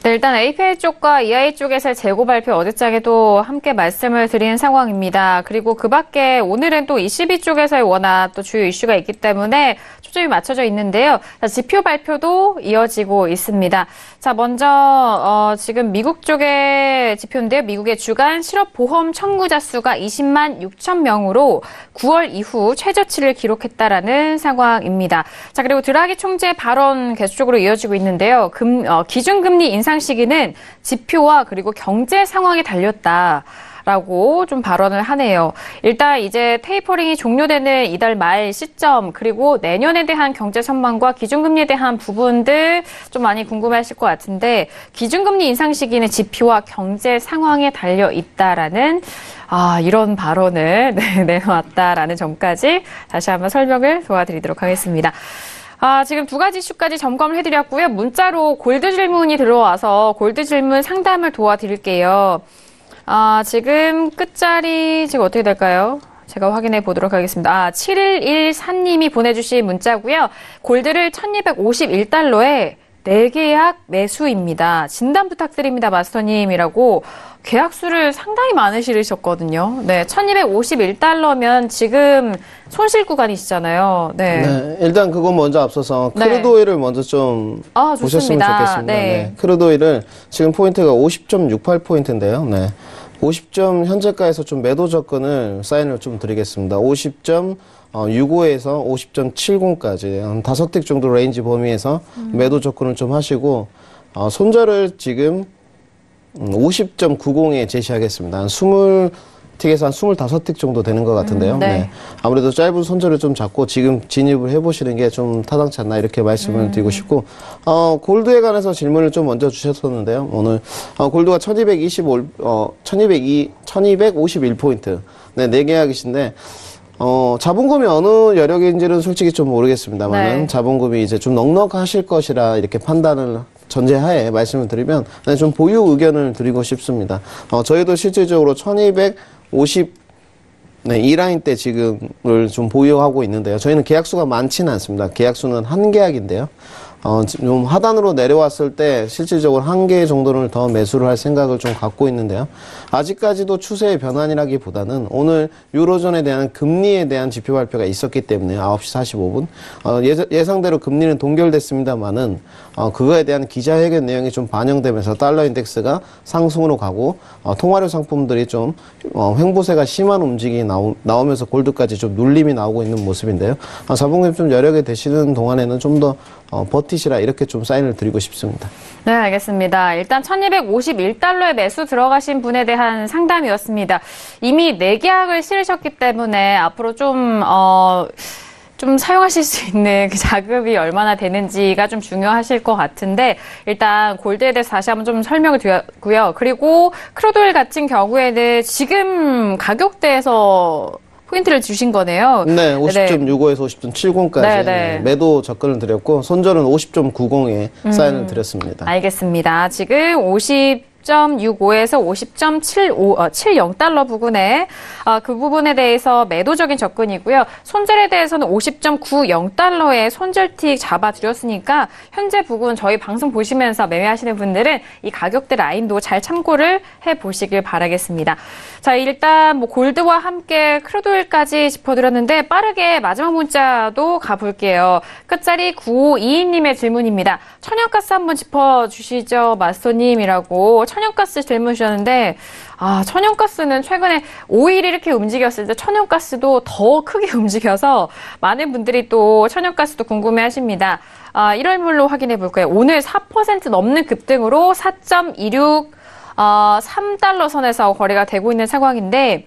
네, 일단 API 쪽과 EIA 쪽에서의 재고 발표 어제장에도 함께 말씀을 드린 상황입니다. 그리고 그 밖에 오늘은 또 ECB 쪽에서의 워낙 또 주요 이슈가 있기 때문에 초점이 맞춰져 있는데요. 자, 지표 발표도 이어지고 있습니다. 자, 먼저 지금 미국 쪽의 지표인데요. 미국의 주간 실업보험 청구자 수가 20만 6천 명으로 9월 이후 최저치를 기록했다라는 상황입니다. 자, 그리고 드라기 총재 발언 계속적으로 이어지고 있는데요. 기준금리 인상 시기는 지표와 그리고 경제 상황에 달렸다라고 좀 발언을 하네요. 일단 이제 테이퍼링이 종료되는 이달 말 시점 그리고 내년에 대한 경제 전망과 기준금리에 대한 부분들 좀 많이 궁금해하실 것 같은데 기준금리 인상 시기는 지표와 경제 상황에 달려 있다라는 이런 발언을 내놓았다라는 점까지 다시 한번 설명을 도와드리도록 하겠습니다. 지금 두 가지 이슈까지 점검을 해드렸고요. 문자로 골드 질문이 들어와서 골드 질문 상담을 도와드릴게요. 지금 끝자리 지금 어떻게 될까요? 제가 확인해 보도록 하겠습니다. 7114님이 보내주신 문자고요. 골드를 1251달러에 내계약 매수입니다. 진단 부탁드립니다, 마스터님이라고 계약수를 상당히 많으시셨거든요. 네, 1251달러면 지금 손실 구간이시잖아요. 네. 일단 그건 먼저 앞서서 크루드오일을 먼저 좀 보셨으면 좋겠습니다. 네. 크루드오일을 지금 포인트가 50.68포인트인데요. 네. 50점 현재가에서 좀 매도 접근을 사인을 좀 드리겠습니다. 50.65에서 50.70까지 한 5틱 정도 레인지 범위에서 매도 접근을 좀 하시고 손절을 지금 50.90에 제시하겠습니다. 한 20틱에서 한 25틱 정도 되는 것 같은데요. 네. 아무래도 짧은 손절을 좀 잡고 지금 진입을 해보시는 게 좀 타당치 않나 이렇게 말씀을 드리고 싶고 골드에 관해서 질문을 좀 먼저 주셨었는데요. 오늘 골드가 1251포인트 네, 4계약이신데 자본금이 어느 여력인지는 솔직히 좀 모르겠습니다만은 자본금이 이제 좀 넉넉하실 것이라 이렇게 판단을 전제하에 말씀을 드리면 좀 보유 의견을 드리고 싶습니다. 저희도 실질적으로 1250 이 라인 때 지금을 좀 보유하고 있는데요. 저희는 계약수가 많지는 않습니다. 계약수는 한 계약인데요. 좀 하단으로 내려왔을 때 실질적으로 한 개 정도를 더 매수를 할 생각을 좀 갖고 있는데요. 아직까지도 추세의 변환이라기보다는 오늘 유로존에 대한 금리에 대한 지표 발표가 있었기 때문에 9시 45분 예상대로 금리는 동결됐습니다만은 그거에 대한 기자회견 내용이 좀 반영되면서 달러 인덱스가 상승으로 가고 통화료 상품들이 좀 횡보세가 심한 움직임이 나오면서 골드까지 좀 눌림이 나오고 있는 모습인데요. 자본금이 좀 여력이 되시는 동안에는 좀 더 버티시라 이렇게 좀 사인을 드리고 싶습니다. 네, 알겠습니다. 일단 1251달러에 매수 들어가신 분에 대한 상담이었습니다. 이미 4계약을 실으셨기 때문에 앞으로 좀 사용하실 수 있는 그 자금이 얼마나 되는지가 좀 중요하실 것 같은데 일단 골드에 대해서 다시 한번 좀 설명을 드렸고요. 그리고 크루드오일 같은 경우에는 지금 가격대에서 포인트를 주신 거네요. 네, 50.65에서 50.70까지 매도 접근을 드렸고 손절은 50.90에 사인을 드렸습니다. 알겠습니다. 지금 50 50.65에서 50.70달러 부근에 그 부분에 대해서 매도적인 접근이고요. 손절에 대해서는 50.90달러의 손절틱 잡아드렸으니까 현재 부근 저희 방송 보시면서 매매하시는 분들은 이 가격대 라인도 잘 참고를 해보시길 바라겠습니다. 자, 일단 뭐 골드와 함께 크루드오일까지 짚어드렸는데 빠르게 마지막 문자도 가볼게요. 끝자리 9522님의 질문입니다. 천연가스 한번 짚어주시죠, 마스터님이라고. 천연가스 질문 주셨는데 천연가스는 최근에 오일이 이렇게 움직였을 때 천연가스도 더 크게 움직여서 많은 분들이 또 천연가스도 궁금해하십니다. 1월물로 확인해 볼까요? 오늘 4% 넘는 급등으로 4.26 3달러 선에서 거래가 되고 있는 상황인데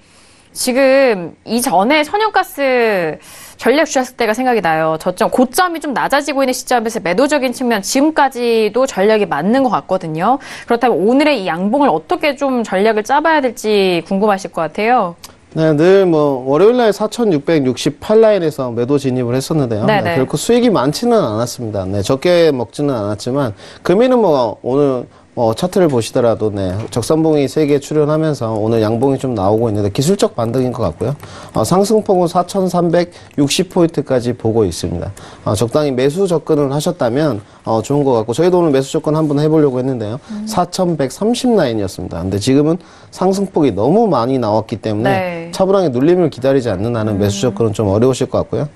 지금 이전에 천연가스 전략 주셨을 때가 생각이 나요. 저점 고점이 좀 낮아지고 있는 시점에서 매도적인 측면 지금까지도 전략이 맞는 것 같거든요. 그렇다면 오늘의 이 양봉을 어떻게 좀 전략을 짜봐야 될지 궁금하실 것 같아요. 네, 늘 월요일날 4,668라인에서 매도 진입을 했었는데요. 네, 결코 수익이 많지는 않았습니다. 네, 적게 먹지는 않았지만 금일은 오늘 차트를 보시더라도 적산봉이 3개 출현하면서 오늘 양봉이 좀 나오고 있는데 기술적 반등인 것 같고요. 상승폭은 4,360포인트까지 보고 있습니다. 적당히 매수 접근을 하셨다면 좋은 것 같고 저희도 오늘 매수 접근 한번 해보려고 했는데요. 4,130라인이었습니다. 근데 지금은 상승폭이 너무 많이 나왔기 때문에 차분하게 눌림을 기다리지 않는 한은 매수 접근은 좀 어려우실 것 같고요.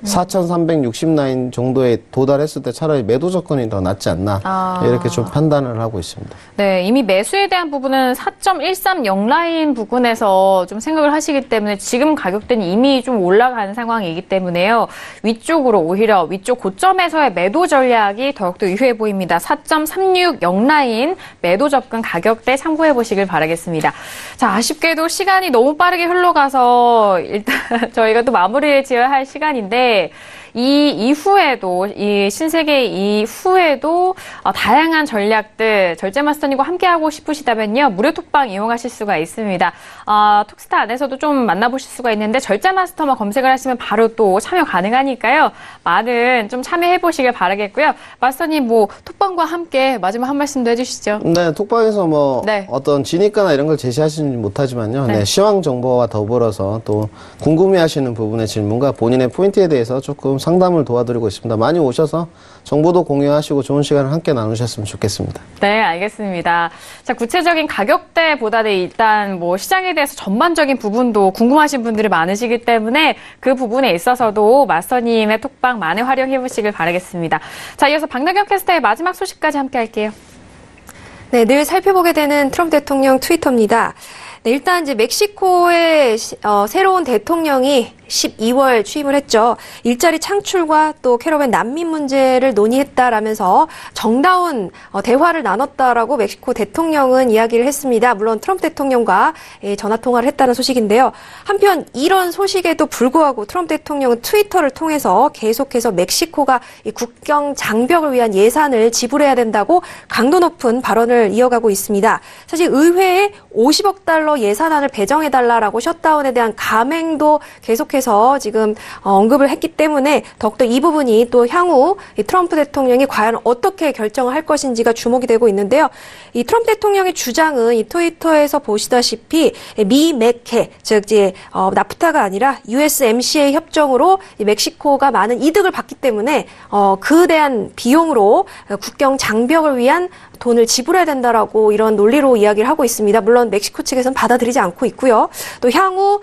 4,360라인 정도에 도달했을 때 차라리 매도 접근이 더 낫지 않나 이렇게 좀 판단을 하고 있습니다. 네, 이미 매수에 대한 부분은 4.130라인 부근에서 좀 생각을 하시기 때문에 지금 가격대는 이미 좀 올라가는 상황이기 때문에요. 위쪽으로 오히려 위쪽 고점에서의 매도 전략이 더욱더 유효해 보입니다. 4.360라인 매도 접근 가격대 참고해 보시길 바라겠습니다. 자, 아쉽게도 시간이 너무 빠르게 흘러가서 일단 저희가 또 마무리를 지어야 할 시간인데 이 이후에도 이 신세계 이후에도 다양한 전략들 절제마스터님과 함께하고 싶으시다면요. 무료 톡방 이용하실 수가 있습니다. 톡스타 안에서도 좀 만나보실 수가 있는데 절제마스터만 검색을 하시면 바로 또 참여 가능하니까요. 많은 좀 참여해보시길 바라겠고요. 마스터님 톡방과 함께 마지막 한 말씀도 해주시죠. 네, 톡방에서 어떤 진입가나 이런 걸 제시하시는 못하지만요. 시황 정보와 더불어서 또 궁금해하시는 부분의 질문과 본인의 포인트에 대해서 조금 상담을 도와드리고 있습니다. 많이 오셔서 정보도 공유하시고 좋은 시간을 함께 나누셨으면 좋겠습니다. 네, 알겠습니다. 자, 구체적인 가격대보다는 일단 시장에 대해서 전반적인 부분도 궁금하신 분들이 많으시기 때문에 그 부분에 있어서도 마스터님의 톡방 많이 활용해 보시길 바라겠습니다. 자, 이어서 박나경 캐스터의 마지막 소식까지 함께 할게요. 네, 늘 살펴보게 되는 트럼프 대통령 트위터입니다. 네, 일단 이제 멕시코의 새로운 대통령이 12월 취임을 했죠. 일자리 창출과 또 캐러밴 난민 문제를 논의했다라면서 정다운 대화를 나눴다라고 멕시코 대통령은 이야기를 했습니다. 물론 트럼프 대통령과 전화 통화를 했다는 소식인데요. 한편 이런 소식에도 불구하고 트럼프 대통령은 트위터를 통해서 계속해서 멕시코가 이 국경 장벽을 위한 예산을 지불해야 된다고 강도 높은 발언을 이어가고 있습니다. 사실 의회에 50억 달러 예산안을 배정해달라라고 셧다운에 대한 감행도 계속해서 지금 언급을 했기 때문에 더욱더 이 부분이 또 향후 이 트럼프 대통령이 과연 어떻게 결정을 할 것인지가 주목이 되고 있는데요. 이 트럼프 대통령의 주장은 이 트위터에서 보시다시피 미 맥해, 즉 이제 나프타가 아니라 USMCA 협정으로 이 멕시코가 많은 이득을 받기 때문에 그에 대한 비용으로 국경 장벽을 위한 돈을 지불해야 된다라고 이런 논리로 이야기를 하고 있습니다. 물론 멕시코 측에서는 받아들이지 않고 있고요. 또 향후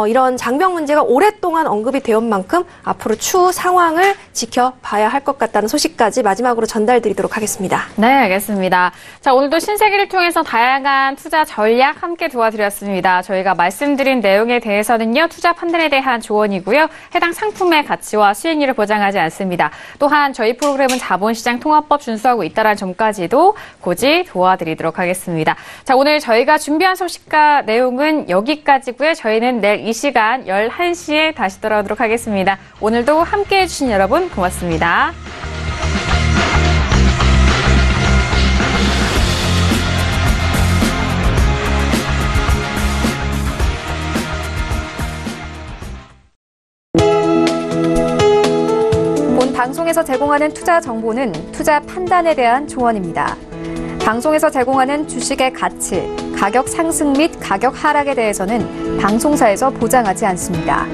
이런 장벽 문제가 오랫동안 언급이 되온 만큼 앞으로 추후 상황을 지켜봐야 할 것 같다는 소식까지 마지막으로 전달드리도록 하겠습니다. 네, 알겠습니다. 자, 오늘도 신세계를 통해서 다양한 투자 전략 함께 도와드렸습니다. 저희가 말씀드린 내용에 대해서는요, 투자 판단에 대한 조언이고요. 해당 상품의 가치와 수익률을 보장하지 않습니다. 또한 저희 프로그램은 자본시장 통합법 준수하고 있다는 점까지도 고지 도와드리도록 하겠습니다. 자, 오늘 저희가 준비한 소식과 내용은 여기까지고요. 저희는 내일 이 시간 11시에 다시 돌아오도록 하겠습니다. 오늘도 함께해 주신 여러분 고맙습니다. 본 방송에서 제공하는 투자 정보는 투자 판단에 대한 조언입니다. 방송에서 제공하는 주식의 가치, 가격 상승 및 가격 하락에 대해서는 방송사에서 보장하지 않습니다.